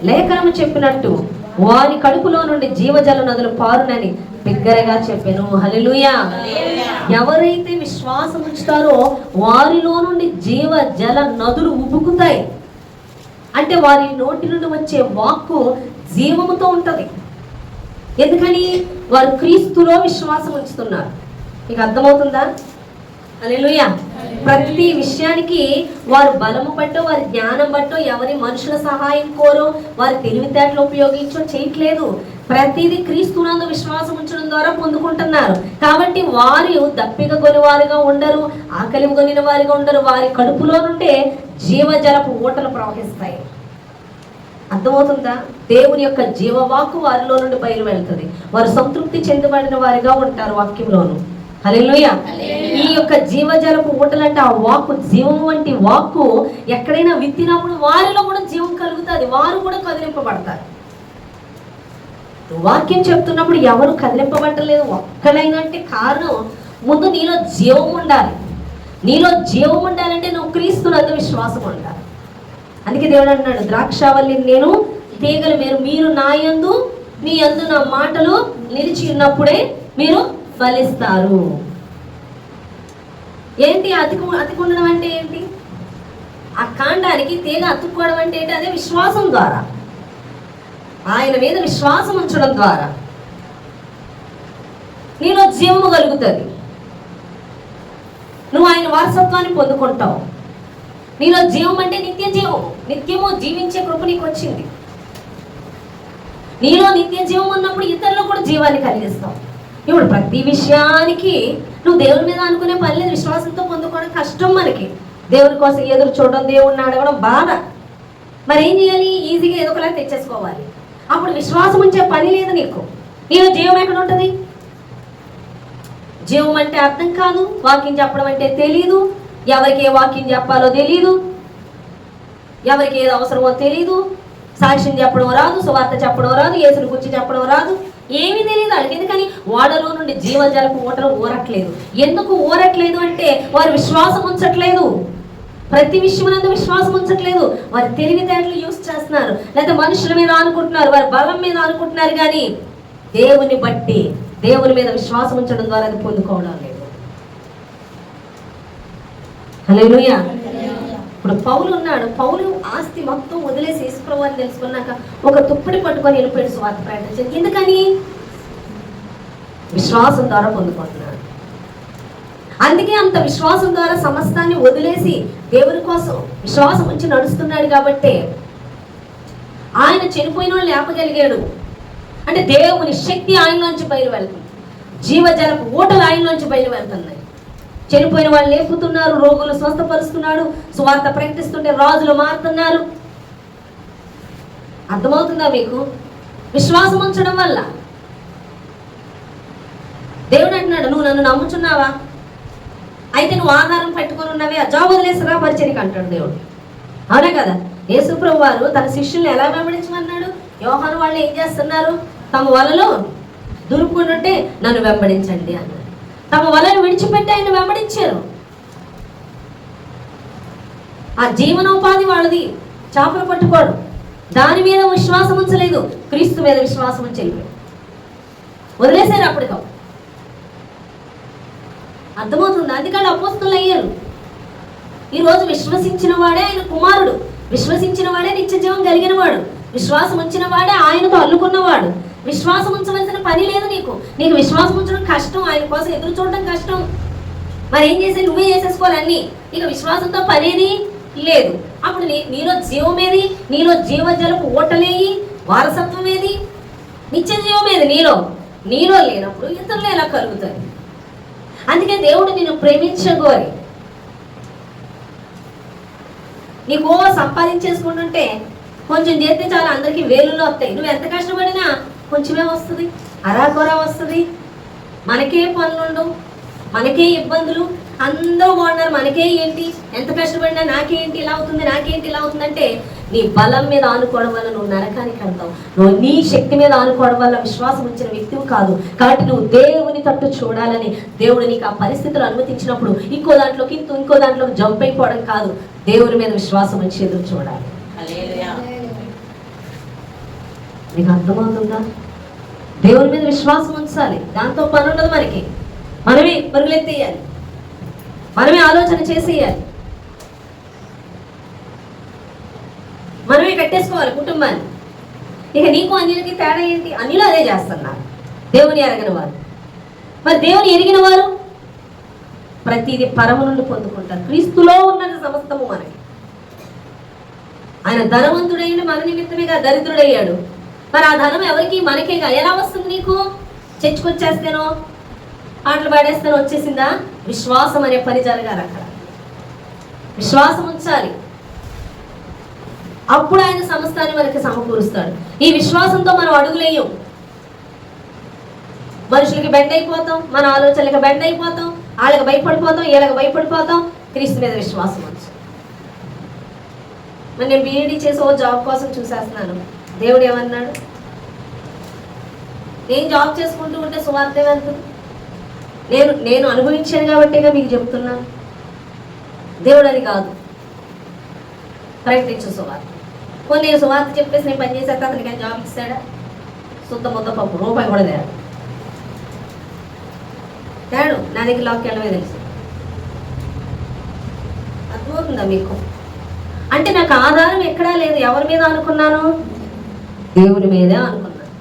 లేఖనము చెప్పినట్టు వారి కడుపులో నుండి జీవజల నదులు పారునని బిగ్గరగా చెప్పెను. హల్లెలూయా. ఎవరైతే విశ్వాసం ఉంచుతారో వారిలో నుండి జీవజల నదులు ఉబుకుతాయి. అంటే వారి నోటి నుండి వచ్చే వాక్కు జీవముతో ఉంటది. ఎందుకని? వారు క్రీస్తులో విశ్వాసం ఉంచుతున్నారు. మీకు అర్థమవుతుందా? హల్లెలూయా. ప్రతి విషయానికి వారు బలము బట్టో, వారి జ్ఞానం బట్టో, ఎవరి మనుషుల సహాయం కోరో, వారి తెలివితేటలు ఉపయోగించో చేయట్లేదు. ప్రతిదీ క్రీస్తునందు విశ్వాసం ఉంచడం ద్వారా పొందుకుంటున్నారు. కాబట్టి వారు దప్పిక కొనివారుగా ఉండరు, ఆకలి కొనిన వారిగా ఉండరు. వారి కడుపులో నుండే జీవజలపు ఊటలు ప్రవహిస్తాయి. అర్థమవుతుందా? దేవుని యొక్క జీవవాక్కు వారిలో నుండి బయలు వెళ్తుంది. వారు సంతృప్తి చెందబడిన వారిగా ఉంటారు వాక్యంలోను. హల్లెలూయా. ఈ యొక్క జీవజలపు ఊటలంటే ఆ వాక్కు, జీవం వంటి వాక్కు ఎక్కడైనా విత్తినప్పుడు వారిలో కూడా జీవం కలుగుతుంది. వారు కూడా కదిలింపబడతారు. వాక్యం చెప్తున్నప్పుడు ఎవరు కదిలింపబడలేదు ఒక్కడైనా అంటే కారణం ముందు నీలో జీవం ఉండాలి. నీలో జీవం ఉండాలంటే నువ్వు క్రీస్తునందు విశ్వాసం ఉండాలి. అందుకే దేవుడు అంటున్నాడు, ద్రాక్షావల్లి నేను, తీగలు మీరు నా యందు, మీ యందు నా మాటలు నిలిచి ఉన్నప్పుడే మీరు ఫలిస్తారు. ఏంటి అతుకుండడం అంటే ఏంటి? ఆ కాండానికి తీగ అతుక్కోవడం అంటే ఏంటి? అదే విశ్వాసం ద్వారా, ఆయన మీద విశ్వాసం ఉంచడం ద్వారా నీలో జీవము కలుగుతుంది. నువ్వు ఆయన వారసత్వాన్ని పొందుకుంటావు. నీలో జీవం అంటే నిత్య జీవం, నిత్యము జీవించే కృప నీకు వచ్చింది. నీలో నిత్య జీవం ఉన్నప్పుడు ఇతరులు కూడా జీవాన్ని కలిగిస్తావు. ఇప్పుడు ప్రతి విషయానికి నువ్వు దేవుని మీద అనుకునే పని లేదు. విశ్వాసంతో పొందుకోవడం కష్టం మనకి. దేవుని కోసం ఎదురు చూడడం, దేవుడిని అడగడం బాధ. మరి ఏం చేయాలి? ఈజీగా ఏదో ఒకలా తెచ్చేసుకోవాలి. అప్పుడు విశ్వాసం ఉంచే పని లేదు నీకు. నీలో జీవం ఎక్కడ ఉంటుంది? జీవం అంటే అర్థం కాదు, వాక్యం చెప్పడం అంటే తెలీదు, ఎవరికి ఏ వాక్యం చెప్పాలో తెలీదు, ఎవరికి ఏది అవసరమో తెలీదు, సాక్ష్యం చెప్పడం రాదు, సువార్త చెప్పడం రాదు, యేసుని గురించి చెప్పడం రాదు, ఏమీ తెలియదు వాళ్ళకి. ఎందుకని? వాడలో నుండి జీవజలపు ఊటలు ఊరట్లేదు. ఎందుకు ఊరట్లేదు అంటే వారు విశ్వాసం ఉంచట్లేదు. ప్రతి విషయమునందు విశ్వాసం ఉంచట్లేదు. వారి తెలివితేటలు యూజ్ చేస్తున్నారు, లేదా మనుషుల మీద అనుకుంటున్నారు, వారి బలం మీద అనుకుంటున్నారు. కానీ దేవుని బట్టి, దేవుని మీద విశ్వాసం ఉంచడం ద్వారా అది పొందుకోవడం లేదు. హల్లెలూయా. ఇప్పుడు పౌలు ఉన్నాడు. పౌలు ఆస్తి మొత్తం వదిలేసి యేసుప్రభువు అని తెలుసుకున్నాక ఒక తుప్పటి పట్టుకొని వెళ్ళిపోయాడు సువార్త ప్రకటించాడు. ఎందుకని? విశ్వాసం ద్వారా పొందుకుంటున్నాడు. అందుకే అంత విశ్వాసం ద్వారా సమస్తాన్ని వదిలేసి దేవుని కోసం విశ్వాసం ఉంచి నడుస్తున్నాడు. కాబట్టి ఆయన చనిపోయిన వాళ్ళు లేపగలిగాడు. అంటే దేవుని శక్తి ఆయనలోంచి బయలు వెళ్తుంది. జీవజలపు ఊటలు ఆయనలోంచి బయలు వెళ్తున్నాయి. చనిపోయిన వాళ్ళు లేపుతున్నారు, రోగులు స్వస్థపరుస్తున్నాడు, సువార్త ప్రకటిస్తుంటే రాజులు మారుతున్నారు. అర్థమవుతుందా మీకు? విశ్వాసం ఉంచడం వల్ల. దేవుడు అంటున్నాడు, నువ్వు నన్ను నమ్ముచున్నావా? అయితే నువ్వు ఆధారం పెట్టుకొని ఉన్నవే, ఆ జాబ్ వదిలేసిరా పరిచర్యకి అంటాడు దేవుడు. అవునా కదా? యేసుప్రభువు వారు తన శిష్యుల్ని ఎలా వెంబడించమన్నాడు? యోహాను వాళ్ళు ఏం చేస్తున్నారు? తమ వలలో దురుపుకుంటుంటే నన్ను వెంబడించండి అన్నారు. తమ వలను విడిచిపెట్టి ఆయన వెంబడించారు. ఆ జీవనోపాధి వాళ్ళది చేపలు పట్టుకోవడం. దాని మీద విశ్వాసం ఉంచలేదు, క్రీస్తు మీద విశ్వాసం ఉంచలేదు, వదిలేశారు అప్పటికప్పుడు. అర్థమవుతుంది? అందుకని అపోస్తలులు అయ్యారు. ఈరోజు విశ్వసించిన వాడే ఆయన కుమారుడు, విశ్వసించిన వాడే నిత్య జీవం కలిగిన వాడు, విశ్వాసం ఉంచిన వాడే ఆయనతో అల్లుకున్నవాడు. విశ్వాసం ఉంచవలసిన పని లేదు నీకు. నీకు విశ్వాసం ఉంచడం కష్టం, ఆయన కోసం ఎదురు చూడడం కష్టం. మరి ఏం చేసే? నువ్వే చేసేసుకోవాలి అన్ని. ఇక విశ్వాసంతో పనేది లేదు. అప్పుడు నీలో జీవం ఏది? నీలో జీవజలపు ఊటలేయి, వారసత్వం ఏది, నిత్య జీవం ఏది? నీలో లేనప్పుడు ఇతరులు ఎలా కలుగుతాయి? అందుకే దేవుడు నిన్ను ప్రేమించగోరి నీకు సంపాదించేసుకుంటుంటే కొంచెం చేస్తే చాలా అందరికీ వేలులో వస్తాయి. నువ్వు ఎంత కష్టపడినా కొంచెమే వస్తుంది, అరాకొరా వస్తుంది. మనకే పనులుండవు, మనకే ఇబ్బందులు, అందరూ బాగున్నారు, మనకే ఏంటి, ఎంత కష్టపడినా నాకేంటి ఇలా అవుతుంది, నాకేంటి ఇలా అవుతుందంటే నీ బలం మీద ఆనుకోవడం వల్ల నువ్వు నరకానికి వెళ్తావు. నువ్వు నీ శక్తి మీద ఆనుకోవడం వల్ల విశ్వాసం వచ్చిన వ్యక్తివి కాదు. కాబట్టి నువ్వు దేవుని తట్టు చూడాలని దేవుడు నీకు ఆ పరిస్థితులు అనుమతించినప్పుడు ఇంకో దాంట్లోకి ఇంకో దాంట్లోకి జంప్ అయిపోవడం కాదు, దేవుని మీద విశ్వాసం వచ్చి ఎదురు చూడాలి. నీకు అర్థమవుతుందా? దేవుని మీద విశ్వాసం ఉంచాలి. దాంతో పని ఉండదు మనకి. మనమే పరుగులెత్తేయాలి, మనమే ఆలోచన చేసేయాలి, మనమే కట్టేసుకోవాలి కుటుంబాన్ని. ఇక నీకు అన్యులకి తేడా ఏంటి? అన్యులు అదే చేస్తున్నారు, దేవుని ఎరగని వారు. మరి దేవుని ఎరిగిన వారు ప్రతిదీ పరమ నుండి పొందుకుంటారు. క్రీస్తులో ఉన్నది సమస్తము మనకి. ఆయన ధనవంతుడైన మన నిమిత్తమేగా దరిద్రుడయ్యాడు. మరి ఆ ధనం ఎవరికి? మనకేగా. ఎలా వస్తుంది నీకు? చర్చకొచ్చేస్తేనో పాటలు పాడేస్తేనో వచ్చేసిందా? విశ్వాసం అనే పని జరగాలి. అక్కడ విశ్వాసం ఉంచాలి, అప్పుడు ఆయన సమస్తాన్ని మనకి సమకూరుస్తాడు. ఈ విశ్వాసంతో మనం అడుగులేయం. మనుషులకి బెండ్ అయిపోతాం, మన ఆలోచనలకి బెండ్ అయిపోతాం, వాళ్ళకి భయపడిపోతాం, వీళ్ళకి భయపడిపోతాం. క్రీస్తు మీద విశ్వాసం ఉంచు. మరి నేను బీఈడీ చేసి ఓ జాబ్ కోసం చూసేస్తున్నాను. దేవుడు ఏమన్నాడు? నేను జాబ్ చేసుకుంటూ ఉంటే సువార్త వెళ్తుంది. నేను అనుభవించాను కాబట్టిగా మీకు చెప్తున్నాను. దేవుడు అది కాదు, ప్రకటించు సువార్త. కొన్ని నేను సువార్త చెప్పేసి నేను పని చేసేస్తా, అతనికి ఆయన జాబ్ ఇస్తాడా? శుద్ధ ముద్ద పప్పు, రూపాయి కూడా తేడు. నా దగ్గర లాక్కి వెళ్ళవే తెలుసు. అర్థమవుతుందా మీకు? అంటే నాకు ఆధారం ఎక్కడా లేదు. ఎవరి మీద అనుకున్నాను? దేవుని మీదే అనుకున్నాను.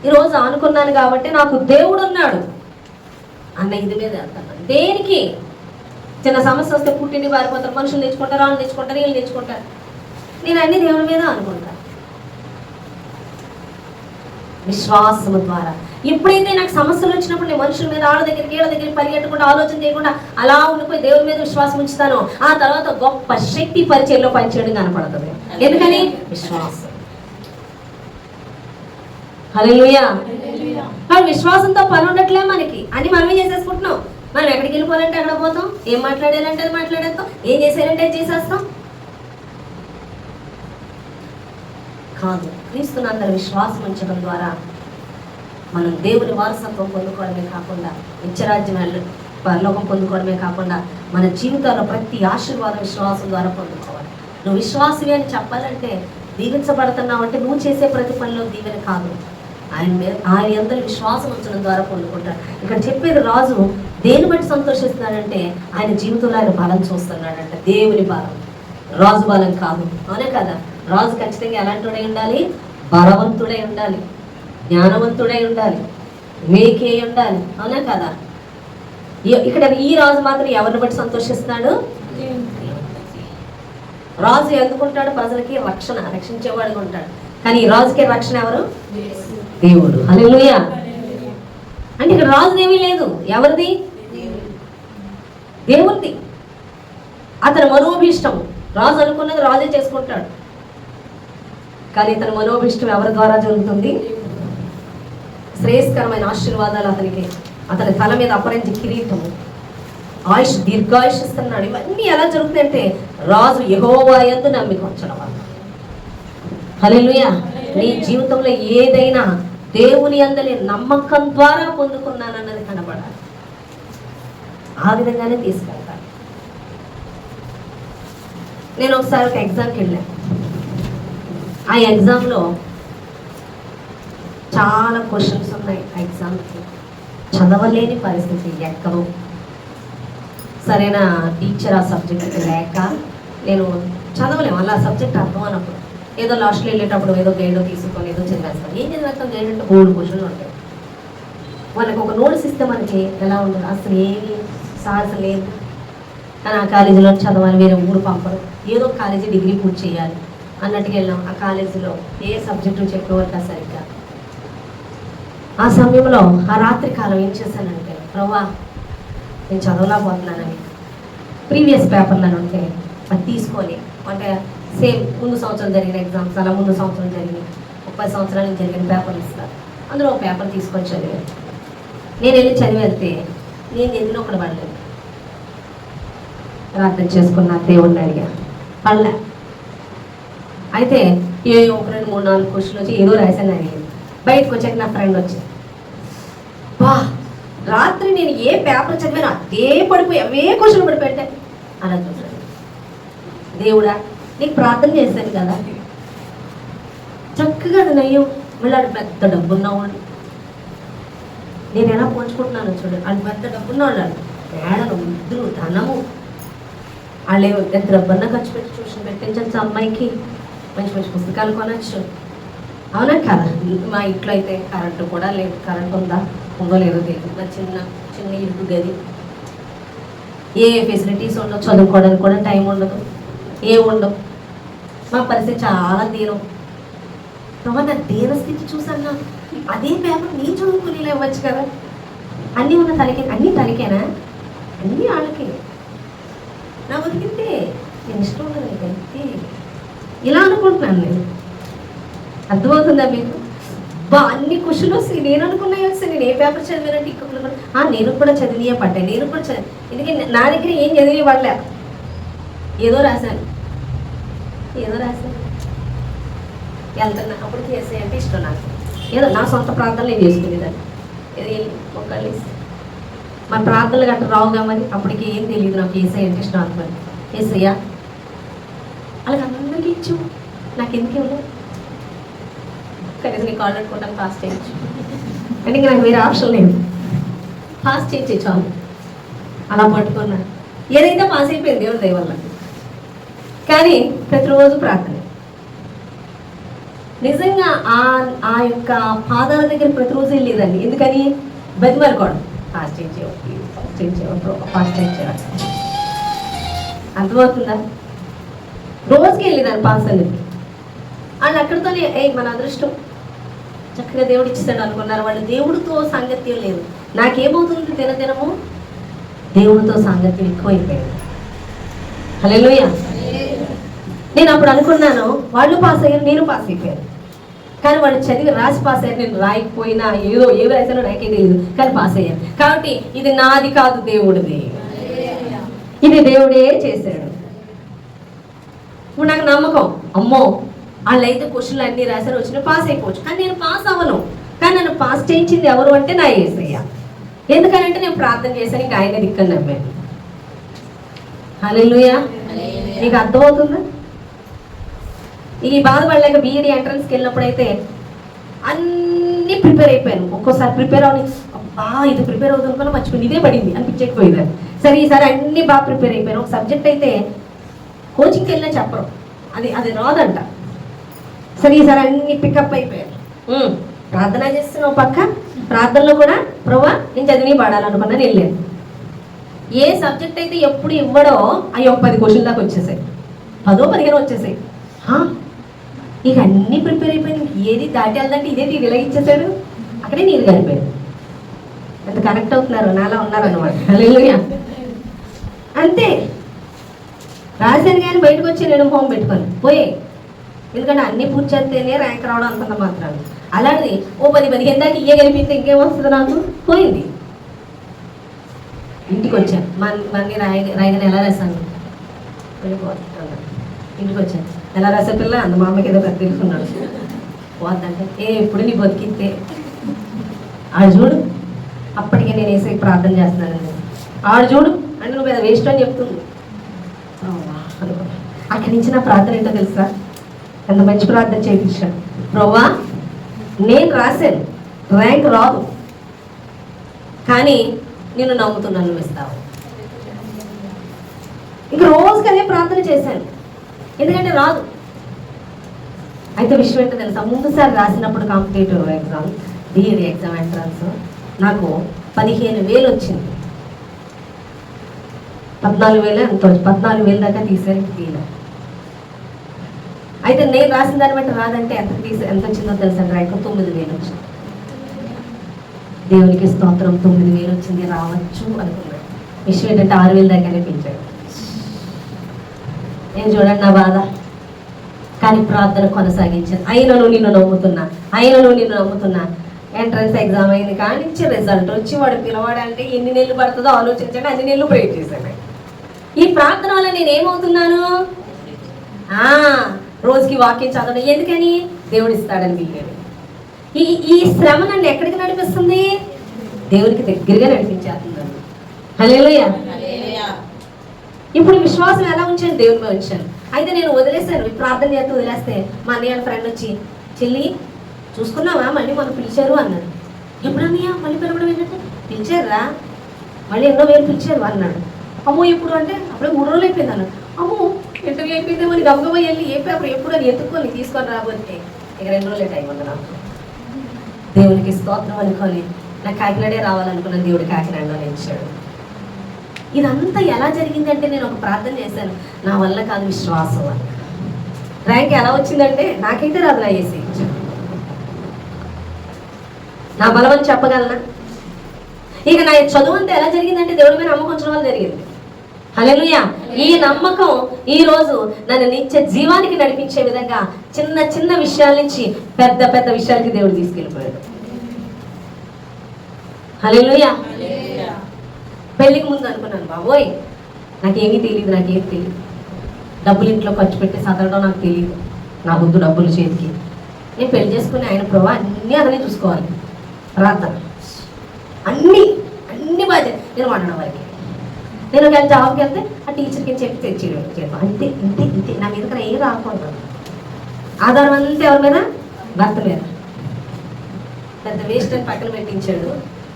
ఈరోజు అనుకున్నాను కాబట్టి నాకు దేవుడు ఉన్నాడు అన్న ఇది మీద వెళ్తున్నాను. దేనికి? చిన్న సమస్య వస్తే పుట్టింది పారిపోతారు, మనుషులు తెచ్చుకుంటారు, వాళ్ళు తెచ్చుకుంటారు, వీళ్ళు తెచ్చుకుంటారు. నేను అన్ని దేవుని మీద అనుకుంటాను. విశ్వాసము ద్వారా ఎప్పుడైతే నాకు సమస్యలు వచ్చినప్పుడు నేను మనుషుల మీద, వాళ్ళ దగ్గరికి, వీళ్ళ దగ్గరికి పరిగెట్టకుండా, ఆలోచన చేయకుండా అలా ఉండిపోయి దేవుని మీద విశ్వాసం ఉంచుతాను, ఆ తర్వాత గొప్ప శక్తి పరిచయంలో పనిచేయడం కనపడుతుంది. ఎందుకని? విశ్వాసం. హల్లెలూయా. మరి విశ్వాసంతో పని ఉండట్లే మనకి. అన్ని మనమే చేసేసుకుంటున్నాం. మనం ఎక్కడికి వెళ్ళిపోవాలంటే ఎక్కడ పోతాం, ఏం మాట్లాడాలంటే అది మాట్లాడేస్తాం, ఏం చేసేయాలంటే అది చేసేస్తాం. కాదు, క్రీస్తునందరి విశ్వాసం ఉంచడం ద్వారా మనం దేవుని వారసత్వం పొందుకోవడమే కాకుండా, నిత్యరాజ్యం పరలోకం పొందుకోవడమే కాకుండా, మన జీవితాల్లో ప్రతి ఆశీర్వాదం విశ్వాసం ద్వారా పొందుకోవాలి. నువ్వు విశ్వాసమే అని చెప్పాలంటే, దీవించబడుతున్నావు అంటే నువ్వు చేసే ప్రతి పనిలో దీవెన కాదు, ఆయన అందరి విశ్వాసం ఉంచడం ద్వారా పొందుకుంటాడు. ఇక్కడ చెప్పేది రాజు దేని బట్టి సంతోషిస్తున్నాడంటే, ఆయన జీవితంలో ఆయన బలం చూస్తున్నాడంట. దేవుని బలం, రాజు బలం కాదు. అవునే కదా? రాజు ఖచ్చితంగా ఎలాంటివాడై ఉండాలి? బలవంతుడై ఉండాలి, జ్ఞానవంతుడై ఉండాలి, వివేకి ఉండాలి. అవునా కదా? ఇక్కడ ఈ రాజు మాత్రం ఎవరిని బట్టి సంతోషిస్తున్నాడు? రాజు ఎందుకుంటాడు? ప్రజలకి రక్షించేవాడుగా ఉంటాడు. కానీ ఈ రాజుకి రక్షణ ఎవరు? దేవుడు. హల్లెలూయా. అంటే ఇక్కడ రాజుదేమీ లేదు. ఎవరిది? దేవుడిది. అతని మనోభీష్టం. రాజు అనుకున్నది రాజే చేసుకుంటాడు, కానీ ఇతని మనోభీష్టం ఎవరి ద్వారా జరుగుతుంది? శ్రేయస్కరమైన ఆశీర్వాదాలు అతనికి, అతని తల మీద అపరించి కిరీటము, ఆయుష్, దీర్ఘాయుష్ ఇస్తున్నాడు. ఇవన్నీ ఎలా జరుగుతాయంటే రాజు యెహోవా యందు నమ్మిక ఉంచడం వల్ల. హల్లెలూయా. నీ జీవితంలో ఏదైనా దేవుని యందలి నమ్మకం ద్వారా పొందుకున్నానన్నది కనబడాలి. ఆ విధంగానే తీసుకెళ్తాను. నేను ఒకసారి ఒక ఎగ్జామ్కి వెళ్ళాను. ఆ ఎగ్జామ్లో చాలా క్వశ్చన్స్ ఉన్నాయి. ఆ ఎగ్జామ్కి చదవలేని పరిస్థితి, ఎక్కడో సరైన టీచర్ ఆ సబ్జెక్ట్ లేక నేను చదవలేము. అలా ఆ సబ్జెక్ట్ అర్థం అన్నప్పుడు ఏదో లాస్ట్లో వెళ్ళేటప్పుడు ఏదో గైడో తీసుకొని ఏదో చదివేస్తాం. ఏం చదివేస్తాం? గైడ్ అంటే 3 క్వశ్చన్లు ఉంటాయి. వాళ్ళకి ఒక నోట్స్ ఇస్తే మనకి ఎలా ఉండదు, అసలు ఏమి సాహసం లేదు. కానీ ఆ కాలేజీలో చదవాలి, వేరే ఊరు పంపరు, ఏదో కాలేజీ డిగ్రీ పూర్తి చేయాలి అన్నట్టుగా వెళ్ళాం. ఆ కాలేజీలో ఏ సబ్జెక్టు చెప్పేవారు సరిగ్గా. ఆ సమయంలో ఆ రాత్రి కాలం ఏం చేశానంటే, ప్రభువా నేను చదవలేకపోతున్నానని ప్రీవియస్ పేపర్లను ఉంటే అది తీసుకొని, అంటే సేమ్ ముందు సంవత్సరం జరిగిన ఎగ్జామ్స్, అలా ముందు సంవత్సరం జరిగిన 30 సంవత్సరాల నుంచి జరిగిన పేపర్లు ఇస్తారు. అందులో ఒక పేపర్ తీసుకొని చదివాను. నేను వెళ్ళి చదివేస్తే నేను ఎందులో ఒకటి పడలేదు. ప్రార్థన చేసుకున్న దేవుడిని అడిగా, పడలే. అయితే ఏ 1, 2, 3, 4 క్వశ్చన్లు వచ్చి ఏదో రాశాను. అడిగింది. బయటకు వచ్చాక నా ఫ్రెండ్ వచ్చి, వా రాత్రి నేను ఏ పేపర్ చదివాను అదే పడిపోయి అవే క్వశ్చన్లు పడిపోయాయి అలా చూసాను. దేవుడా నీకు ప్రార్థన చేశాను కదా, చక్కగా అది నయ్యం. మళ్ళీ ఆడు పెద్ద డబ్బు ఉన్నవాడు. నేను ఎలా పోల్చుకుంటున్నాను చూడండి. ఆడు పెద్ద డబ్బు ఉన్నవాడు, మేడలు, ముద్దులు, ధనము. వాళ్ళు ఎంత డబ్బన్నా ఖర్చు పెట్టి ట్యూషన్ పెట్టించచ్చు, అమ్మాయికి మంచి మంచి పుస్తకాలు కొనచ్చు. అవునా కదా? మా ఇంట్లో అయితే కరెంటు కూడా లేదు. కరెంటు ఉందో లేదో తెలియదు. మా చిన్న ఇరుకు గది, ఏ ఫెసిలిటీస్ ఉండవు, చదువుకోవడానికి కూడా టైం ఉండదు, ఉండవు. మా పరిస్థితి చాలా దీనం. ప్రభా, నా దీన స్థితి చూసాను. అదే పేపర్ నీ చదువుకుని ఇవ్వచ్చు కదా. అన్నీ ఉన్న తలకే, అన్నీ తలకేనా? అన్నీ వాళ్ళకి. నా బతికితే నేను ఇష్టం ఉండదు నీకు అంతే. ఇలా అనుకుంటున్నాను నేను. అర్థమవుతుందా మీకు? అన్ని క్వశ్చన్లు వస్తాయి. నేను అనుకున్నాయి వస్తాయి. నేను ఏ పేపర్ చదివానంటే ఇక్కడ నేను కూడా చదివియే పడ్డాయి. నేను కూడా ఎందుకంటే నా దగ్గర ఏం చదివి పడలే. ఏదో రాశాను వెళ్తున్నా. అప్పుడు చేసే అంటే ఇష్టం నాకు. ఏదో నా సొంత ప్రార్థనలు నేను చేసుకునేదాన్ని. ఏదో మొక్కలు మా ప్రార్థనలు గట్ట రావుగా మరి. అప్పటికి ఏం తెలియదు నాకు ఏసై అంటే ఇష్టం అనుకోని. ఏసయ్యా అలాగే అందరికీ ఇచ్చు, నాకు ఎందుకు ఇవ్వలేదు? కనీసం నీకు ఆర్డర్ కొట్టాను, ఫాస్ట్ చేయొచ్చు అంటే ఇంకా నాకు వేరే ఆప్షన్ లేదు. ఫాస్ట్ చేయించే చాలు. అలా పట్టుకున్నా. ఏదైతే పాస్ అయిపోయింది దేవుడి దయ వల్ల. కానీ ప్రతిరోజు ప్రార్థన. నిజంగా ఆ యొక్క పాదాల దగ్గర ప్రతిరోజు వెళ్ళేదండి. ఎందుకని? బతిమలుకోవడం. ఫాస్ట్ చేయించేవాడు. అర్థమవుతుందా? రోజుకి వెళ్ళేదాన్ని పాస్ అనేది. వాళ్ళు అక్కడితోనే మన అదృష్టం చక్కగా దేవుడు ఇచ్చేసాడు అనుకున్నారు. వాళ్ళు దేవుడితో సాంగత్యం లేదు. నాకేమవుతుంది? దినదినము దేవుడితో సాంగత్యం ఎక్కువైపోయింది. హల్లెలూయా. నేను అప్పుడు అనుకున్నాను వాళ్ళు పాస్ అయ్యారు, నేను పాస్ అయిపోయాను. కానీ వాళ్ళు చదివి రాసి పాస్ అయ్యారు. నేను రాయకపోయినా ఏవి రాశానో నాకే తెలియదు, కానీ పాస్ అయ్యాను. కాబట్టి ఇది నాది కాదు, దేవుడిది. ఇది దేవుడే చేశాడు. ఇప్పుడు నాకు నమ్మకం, అమ్మో వాళ్ళైతే క్వశ్చన్లు అన్నీ రాశారు, వచ్చిన పాస్ అయిపోవచ్చు. కానీ నేను పాస్ అవ్వను. కానీ నన్ను పాస్ చేయించింది ఎవరు అంటే నా యేసయ్య. ఎందుకనంటే నేను ప్రార్థన చేశాను, ఇంకా ఆయన దిక్కని నమ్మాను. హల్లెలూయా. నీకు అర్థమవుతుందా? ఈ బాధపడలేక బీఈడీ ఎంట్రన్స్కి వెళ్ళినప్పుడు అయితే అన్నీ ప్రిపేర్ అయిపోయాను. ఒక్కోసారి ప్రిపేర్ అవని ఇది ప్రిపేర్ అవుతుంది అనుకున్నా మర్చిపోయింది, ఇదే పడింది అనిపించకపోయేదాన్ని. సరే ఈసారి అన్నీ బాగా ప్రిపేర్ అయిపోయాను. ఒక సబ్జెక్ట్ అయితే కోచింగ్కి వెళ్ళినా చెప్పరు, అది రాదంట. సరే ఈసారి అన్ని పికప్ అయిపోయాను. ప్రార్థన చేస్తున్నావు పక్క, ప్రార్థనలో కూడా ప్రభా నేను చదివి పాడాలనుకున్నాను. వెళ్ళాను. ఏ సబ్జెక్ట్ అయితే ఎప్పుడు ఇవ్వడో అవి ఒక 10 క్వశ్చన్ దాకా వచ్చేసాయి, 10-15 వచ్చేసాయి. ఇక అన్నీ ప్రిపేర్ అయిపోయింది. ఏది దాటి వెళ్దంటే ఇదేంటి ఇది ఇలా ఇచ్చేసాడు. అక్కడే నీరు కలిపాడు. ఎంత కనెక్ట్ అవుతున్నారు, నాలా ఉన్నారు అన్నమాట. హల్లెలూయా. అంతే రాశాను. కానీ బయటకు వచ్చి నేను హోమ్ పెట్టుకొని పోయే. ఎందుకంటే అన్నీ పూర్తి చేస్తేనే ర్యాంక్ రావడం అంతంత మాత్రాలు. అలాంటిది ఓ 10-15 దాకా ఇయ్య గెలిపితే ఇంకేం వస్తుంది నాకు? పోయింది. ఇంటికి వచ్చాను. మళ్ళీ రాయగానే ఎలా రాశాను? ఇంటికి వచ్చాను. ఎలా రాసే పిల్ల అంత మా అమ్మకి ఏదో పెద్ద తెలుసుకున్నాడు. పోద్దంటే ఎప్పుడు నీ బతికితే ఆడు చూడు, అప్పటికే నేను వేసే ప్రార్థన చేస్తున్నాను. ఆడు చూడు అంటే నువ్వు పెద్ద వేస్ట్ అని చెప్తుంది. అక్కడి నుంచి నా ప్రార్థన ఏంటో తెలుసా? ఎంత మంచి ప్రార్థన చేయించాను. ప్రభువా నేను రాశాను, ర్యాంక్ రాదు, కానీ నేను నమ్ముతున్నాను, నువ్వు ఇస్తావు. ఇంక రోజుకి అదే ప్రార్థన చేశాను. ఎందుకంటే రాదు. అయితే విషయం ఏంటో తెలుసా? ముందుసారి రాసినప్పుడు competitive exam, DEd exam entrance నాకు 15,000 వచ్చింది. 14,000 ఎంత 14,000 దాకా తీసారు తీయలే. అయితే నేను రాసిన దాన్ని బట్టి రాదంటే ఎంత వచ్చిందో తెలుసా? ర్యాంక్ 9,000 వచ్చింది. దేవునికి స్తోత్రం, 9,000 వచ్చింది, రావచ్చు అనుకున్నాను. విషయం ఏంటంటే 6,000 దాకానే పెంచాడు. నేను చూడండి నా బాధ. కానీ ప్రార్థన కొనసాగించాను. అయినను నిన్ను నమ్ముతున్నా. ఎంట్రన్స్ ఎగ్జామ్ అయింది కానీ రిజల్ట్ వచ్చి వాడు పిలవాడంటే ఎన్ని నెలలు పడుతుందో ఆలోచించండి. అన్ని నెలలు ప్రే చేశాను. ఈ ప్రార్థన వల్ల నేను ఏమవుతున్నాను? రోజుకి వాక్యం చదవడం. ఎందుకని? దేవుడు ఇస్తాడని బియ్యాడు. ఈ శ్రమ నన్ను ఎక్కడికి నడిపిస్తుంది? దేవునికి దగ్గరగా నడిపించేస్తున్నాను. హల్లెలూయా. ఇప్పుడు విశ్వాసం ఎలా ఉంచాను? దేవుని మీద ఉంచాను. అయితే నేను వదిలేశాను. ప్రార్థన చేస్తూ వదిలేస్తే మా అన్నయ్య ఫ్రెండ్ వచ్చి చెల్లి చూసుకున్నావా మళ్ళీ మనం పిలిచారు అన్నాడు. ఎప్పుడన్నయ్యా మళ్ళీ పిలవడం ఏంటంటే, పిలిచారా మళ్ళీ ఎన్నో వేలు పిలిచారు అన్నాడు. అమ్మో ఇప్పుడు అంటే అప్పుడే 3 రోజులు అయిపోయింది అన్నాడు. అమ్మో ఇంటర్వ్యూ అయిపోయిందేమో అని గబగబా వెళ్ళి ఏ పేపర్ ఎప్పుడు అని ఎత్తుకొని తీసుకొని రాబోతే ఇక 2 రోజులే టైం ఉంది నాకు. దేవునికి స్తోత్రం అనుకోని నాకు కాకినాడే రావాలనుకున్నాను, దేవుడు కాకినాడలో ఇచ్చాడు. ఇదంతా ఎలా జరిగిందంటే నేను ఒక ప్రార్థన చేశాను, నా వల్ల కాదు విశ్వాసం అని. ర్యాంక్ ఎలా వచ్చిందంటే నాకైతే రాదు, నా ఏసీ నా బలం అని చెప్పగలనా? ఇక నా చదువు అంతా ఎలా జరిగిందంటే దేవుడి మీద నమ్మకం ఉంచడం వల్ల జరిగింది. హల్లెలూయా. ఈ నమ్మకం ఈ రోజు నన్ను నిత్య జీవానికి నడిపించే విధంగా చిన్న చిన్న విషయాల నుంచి పెద్ద పెద్ద విషయాలకి దేవుడు తీసుకెళ్ళిపోయాడు. హల్లెలూయా. పెళ్లికి ముందు అనుకున్నాను, బాబోయ్ నాకేమీ తెలియదు, డబ్బులు ఇంట్లో ఖర్చు పెట్టి చదవడం నాకు తెలియదు, నా వద్దు డబ్బులు చేతికి. నేను పెళ్లి చేసుకుని ఆయన ప్రభా అన్నీ అతనే చూసుకోవాలి, ప్రార్థన అన్ని బాధ్యత నేను వండడం వరకు. నేను ఒకవేళ జాబ్కి వెళ్తే ఆ టీచర్కి చెప్పి తెచ్చేయడం అంతే ఇంతే నా మీద ఏం రాకూడదు. ఆధారం అంతా ఎవరి మీద? భర్త మీద. పెద్ద వేస్ట్ అని పక్కన పెట్టించాడు,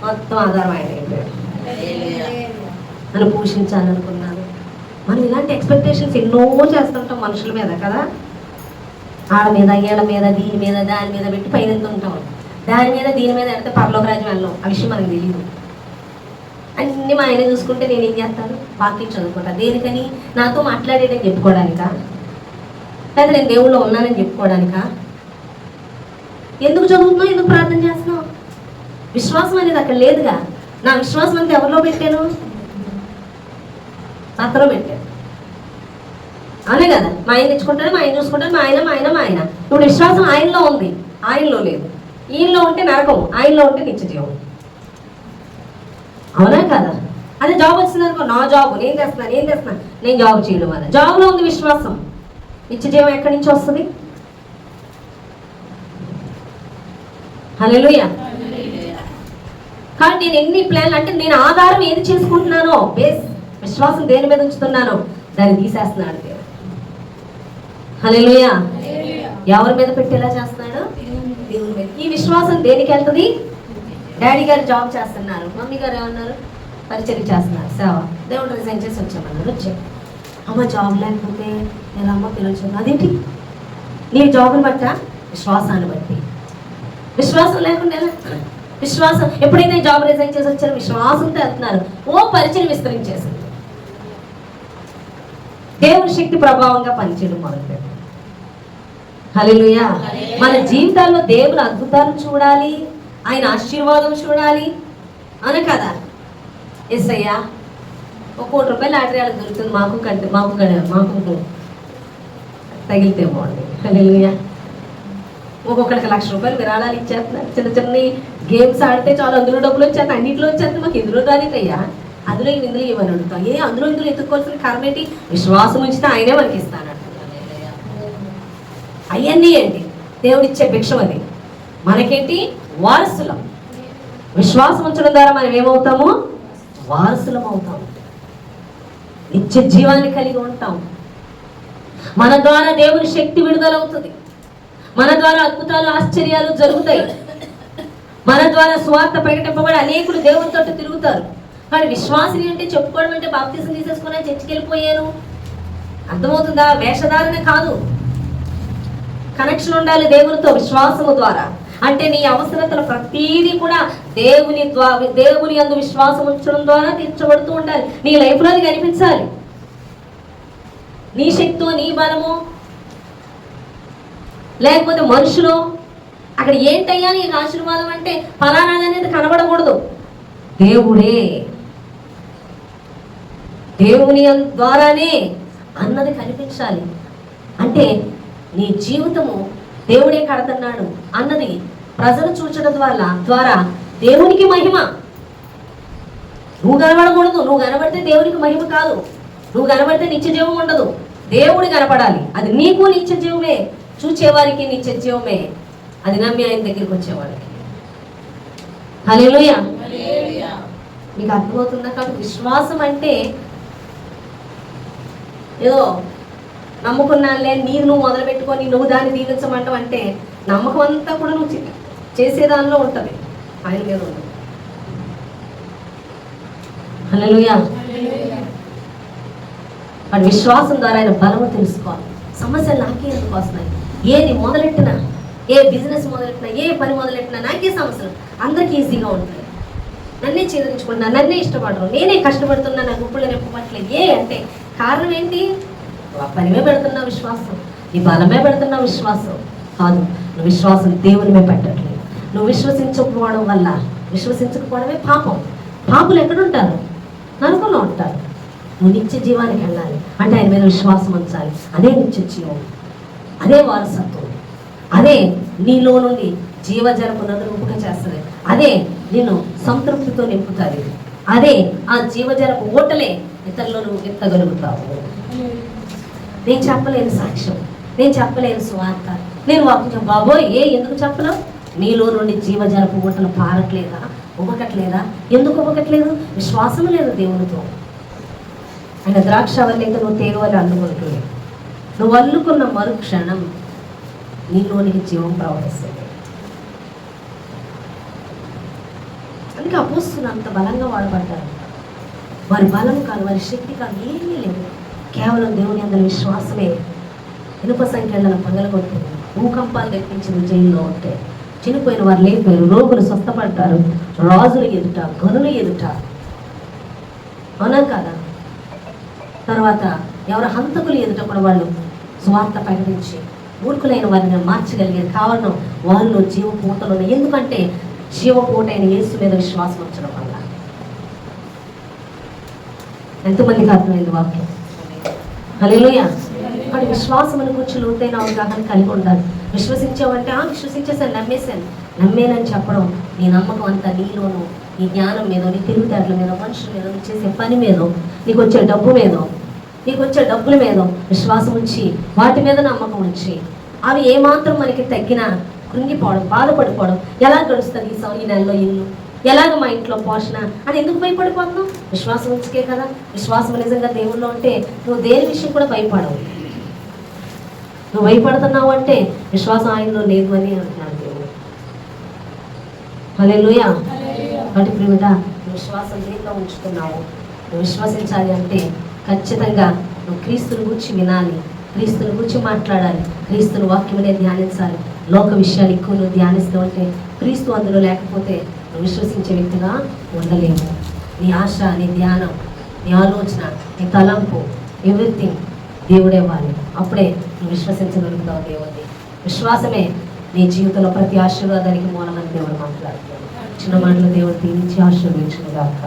మొత్తం ఆధారం ఆయన అయిపోయాడు. నన్ను పోషించాలనుకున్నాను. మనం ఇలాంటి ఎక్స్పెక్టేషన్స్ ఎన్నో చేస్తుంటాం మనుషుల మీద కదా, ఆడ మీద ఏళ్ళ మీద దీని మీద దాని మీద పెట్టి పైన ఉంటాం. దాని మీద దీని మీద వెళ్తే పరలోక రాజ్యం వెళ్ళాం, ఆ విషయం మనకు తెలియదు. అన్నీ మా ఆయన చూసుకుంటే నేను ఏం చేస్తాను, వాక్యం చదువుకుంటా. దేనికని? నాతో మాట్లాడేటని చెప్పుకోవడానికా, లేదా నేను దేవుళ్ళు ఉన్నానని చెప్పుకోవడానికా? ఎందుకు చదువుతున్నావు, ఎందుకు ప్రార్థన చేస్తున్నావు? విశ్వాసం అనేది అక్కడ లేదుగా. నా విశ్వాసం అంతా ఎవరిలో పెట్టాను? అతలో పెట్టాను. అవునే కదా, మా ఆయన తెచ్చుకుంటాడు, మా ఆయన చూసుకుంటాడు, మా ఆయన. ఇప్పుడు విశ్వాసం ఆయనలో ఉంది, ఆయనలో లేదు. ఈయనలో ఉంటే నరకం, ఆయనలో ఉంటే నిత్య జీవం. అవునా కదా? అదే జాబ్ వచ్చింది అనుకో, నా జాబ్ నేను చేస్తున్నాను, నేను జాబ్ చేయడం వల్ల జాబ్లో ఉంది విశ్వాసం. నిత్య జీవం ఎక్కడి నుంచి వస్తుంది? హల్లెలూయా. కానీ నేను ఎన్ని ప్లాన్లు అంటే నేను ఆధారం ఏది చేసుకుంటున్నానో, బేస్ విశ్వాసం దేని మీద ఉంచుతున్నానో దాన్ని తీసేస్తున్నాడు దేవుడు. హల్లెలూయా. ఎవరి మీద పెట్టేలా చేస్తున్నాడు? దేవుని మీద. ఈ విశ్వాసం దేనికి వెళ్తుంది? డాడీ గారు జాబ్ చేస్తున్నారు, మమ్మీ గారు ఏమన్నారు, పరిచయం చేస్తున్నారు, సేవ. దేవుడు రిజైన్ చేసి వచ్చామన్నారు. వచ్చాం, అమ్మ జాబ్ లేకపోతే నేను అమ్మ పిలుచుకున్నా. అదేంటి? నీ జాబ్ని బట్టా? విశ్వాసాన్ని బట్టి. విశ్వాసం లేకుండా విశ్వాసం ఎప్పుడైతే జాబ్ రిజైన్ చేసి వచ్చారో విశ్వాసంతో వెళ్తున్నారు. పరిచయం విస్తరించేసింది. దేవుని శక్తి ప్రభావంగా పనిచేయడం మొదలుపెట్టారు. హల్లెలూయా. మన జీవితాల్లో దేవుని అద్భుతాలు చూడాలి, ఆయన ఆశీర్వాదం చూడాలి అన కదా. యేసయ్యా 1 కోటి రూపాయలు లాటరీ వాళ్ళకి దొరుకుతుంది, మాకు తగిలితే బాగుంది. హల్లెలూయా. ఒక్కొక్కడికి 1,00,000 రూపాయలు విరాళాలు ఇచ్చేస్తున్నారు. చిన్న గేమ్స్ ఆడితే చాలు అందులో డబ్బులు వచ్చేస్తాయి, అన్నింటిలో వచ్చేస్తాయి. మాకు ఎందులో రానికయ్యా, అందులో ఇందులో ఇవ్వని అడుగుతాం. అందులో ఇందులో ఎత్తుకోవాల్సిన కారణం ఏంటి? విశ్వాసం ఉంచితే ఆయనే మనకి ఇస్తాను. అవన్నీ ఏంటి? దేవుడిచ్చే భిక్షం అది. మనకేంటి? వారసులం. విశ్వాసం ఉంచడం ద్వారా మనం ఏమవుతాము? వారసులం అవుతాం, నిత్య జీవాన్ని కలిగి ఉంటాం. మన ద్వారా దేవుని శక్తి విడుదలవుతుంది, మన ద్వారా అద్భుతాలు ఆశ్చర్యాలు జరుగుతాయి, మన ద్వారా స్వార్థ ప్రకటింపబడి అనేకులు దేవునితో తిరుగుతారు. కానీ విశ్వాసిని అంటే చెప్పుకోవడం అంటే బాప్తిజం తీసేసుకుని చర్చికి వెళ్ళిపోయాను, అర్థమవుతుందా? వేషధారణ కాదు, కనెక్షన్ ఉండాలి దేవునితో విశ్వాసము ద్వారా. అంటే నీ అవసరతలు ప్రతీది కూడా దేవుని యందు విశ్వాసం ఉంచడం ద్వారా తీర్చబడుతూ ఉండాలి. నీ లైఫ్లో అది కనిపించాలి. నీ శక్తో, నీ బలము, లేకపోతే మనుషులు అక్కడ ఏంటయ్యా నీకు ఆశీర్వాదం అంటే ఫలానాది అనేది కనబడకూడదు. దేవుని ద్వారానే అన్నది కనిపించాలి. అంటే నీ జీవితము దేవుడే కడుతున్నాడు అన్నది ప్రజలు చూచడం ద్వారా దేవునికి మహిమ. నువ్వు కనబడకూడదు, నువ్వు కనబడితే దేవునికి మహిమ కాదు, నువ్వు కనబడితే నిత్య జీవం ఉండదు. దేవుడు కనపడాలి, అది నీకు నిత్య జీవమే, చూచేవారికి నిత్య జీవమే, అది నమ్మి ఆయన దగ్గరికి వచ్చేవాడికి. హల్లెలూయా. మీకు అర్థమవుతుందా? కాబట్టి విశ్వాసం అంటే ఏదో నమ్ముకున్నానులే, నువ్వు మొదలు పెట్టుకొని నువ్వు దాన్ని దీవించమంటావు అంటే నమ్మకం అంతా కూడా నువ్వు చేసేదానిలో ఉంటుంది, ఆయన మీద ఉండదు. హల్లెలూయా. వాడి విశ్వాసం ద్వారా ఆయన బలము తెలుసుకోవాలి. సమస్యలు నాకే ఎందుకు వస్తున్నాయి? ఏది మొదలెట్టినా, ఏ బిజినెస్ మొదలెట్టినా, ఏ పని మొదలెట్టినా నాకే సమస్యలు. అందరికీ ఈజీగా ఉంటాయి. నన్నే చీదరించుకుంటున్నా, నన్నే ఇష్టపడరు, నేనే కష్టపడుతున్నా, నాకు గుప్పులు నింపట్లేదు. అంటే కారణం ఏంటి? ఆ పనిమే పెడుతున్నా విశ్వాసం, నీ బలమే పెడుతున్నా విశ్వాసం కాదు. నువ్వు విశ్వాసం దేవుని మీద పెట్టట్లేదు. నువ్వు విశ్వసించకపోవడం వల్ల, విశ్వసించకపోవడమే పాపం. పాపులు ఎక్కడుంటారు? నరకంలో ఉంటారు. నువ్వు నిత్య జీవానికి వెళ్ళాలి అంటే ఆయన మీద విశ్వాసం ఉంచాలి. అదే నిత్య జీవం, అదే వారసత్వం, అదే నీలో నుండి జీవజలపు నదులుగా చేస్తుంది. అదే నిన్ను సంతృప్తితో నింపుతుంది. అదే ఆ జీవజలపు ఓటలే ఇతరులను నువ్వు ఎత్తగలుగుతావు. నేను చెప్పలేని సాక్ష్యం, నేను చెప్పలేని స్వార్థ, నేను వాక్యం బాబోయ్ ఎందుకు చెప్పలేవు? నీలో నుండి జీవజలపు ఓటలు పారట్లేదా? ఉబకట్లేదా? ఎందుకు ఉబకట్లేదు? విశ్వాసం లేదు దేవునితో. ఆయన ద్రాక్షవల్లితో నువ్వు తేగవని అల్లుకుంటుంది. నువ్వు అల్లుకున్న మరుక్షణం నీలోనికి జీవం ప్రవహిస్తుంది. అందుకే అపోస్తులు అంత బలంగా వాడబడ్డారు. వారి బలం కాదు, వారి శక్తి కాదు, ఏమీ లేదు. కేవలం దేవుని అందరి విశ్వాసమే ఇనుప సంఖ్యలను పగలగొట్టింది. భూకంపాలు తెప్పించింది. జైల్లో ఉంటే చనిపోయిన వారు లేపారు, రోగులు స్వస్థపడ్డారు, రాజులు ఎదుట, గనులు ఎదుట. అవునా కాదా? తర్వాత ఎవరు హంతకులు ఎదుట కూడా వాళ్ళు స్వార్థ ప్రకటించి మూర్ఖులైన వారిని మార్చగలిగారు. కారణం వాళ్ళు జీవపూటలు. ఎందుకంటే జీవపూట అయిన యేసు మీద విశ్వాసం వచ్చడం వల్ల. ఎంతమందికి అర్థమైంది వాక్యం? హల్లెలూయా. వాడి విశ్వాసమును గురించి లోతైన అవగాహన కలిగి ఉండాలి. విశ్వసించావంటే విశ్వసించేసాను, నమ్మేనని చెప్పడం. నీ నమ్మకం అంతా నీలోను, నీ జ్ఞానం మీద, నీ తెలివితేటల మీద, మనుషుల మీద, నువ్వు చేసే పని మీద, నీకు వచ్చే డబ్బు మీద, నీకు వచ్చే డబ్బుల మీద విశ్వాసం ఉంచి, వాటి మీద నమ్మకం ఉంచి, అవి ఏమాత్రం మనకి తగ్గినా కృంగిపోవడం, బాధపడిపోవడం. ఎలా గడుస్తుంది ఈ నెలలో ఇల్లు, ఎలాగ మా ఇంట్లో పోషణ అని ఎందుకు భయపడిపోతున్నావు? విశ్వాసం ఉంచుకే కదా. విశ్వాసం నిజంగా దేవుల్లో ఉంటే నువ్వు దేని విషయం కూడా భయపడవు. నువ్వు భయపడుతున్నావు అంటే విశ్వాసం ఆయనలో లేదు అని అంటున్నాడు దేవుడు. హల్లెలూయా. కాబట్టి ప్రియుడా, నువ్వు విశ్వాసం దేంట్లో ఉంచుతున్నావు? నువ్వు విశ్వసించాలి అంటే ఖచ్చితంగా నువ్వు క్రీస్తుని గురించి వినాలి, క్రీస్తుని గురించి మాట్లాడాలి, క్రీస్తుని వాక్యమనే ధ్యానించాలి. లోక విషయాలు ఎక్కువ నువ్వు ధ్యానిస్తూ ఉంటే, క్రీస్తు అందులో లేకపోతే నువ్వు విశ్వసించే వ్యక్తిగా ఉండలేము. నీ ఆశ, నీ ధ్యానం, నీ ఆలోచన, నీ తలంపు, ఎవ్రీథింగ్ దేవుడే ఇవ్వాలి. అప్పుడే నువ్వు విశ్వసించగలుగుతావు దేవుడిని. విశ్వాసమే నీ జీవితంలో ప్రతి ఆశీర్వాదానికి మూలమని దేవుడు మాట్లాడుతున్నాడు. చిన్న మాటలు దేవుడు దీవించి ఆశీర్వదించును గాక.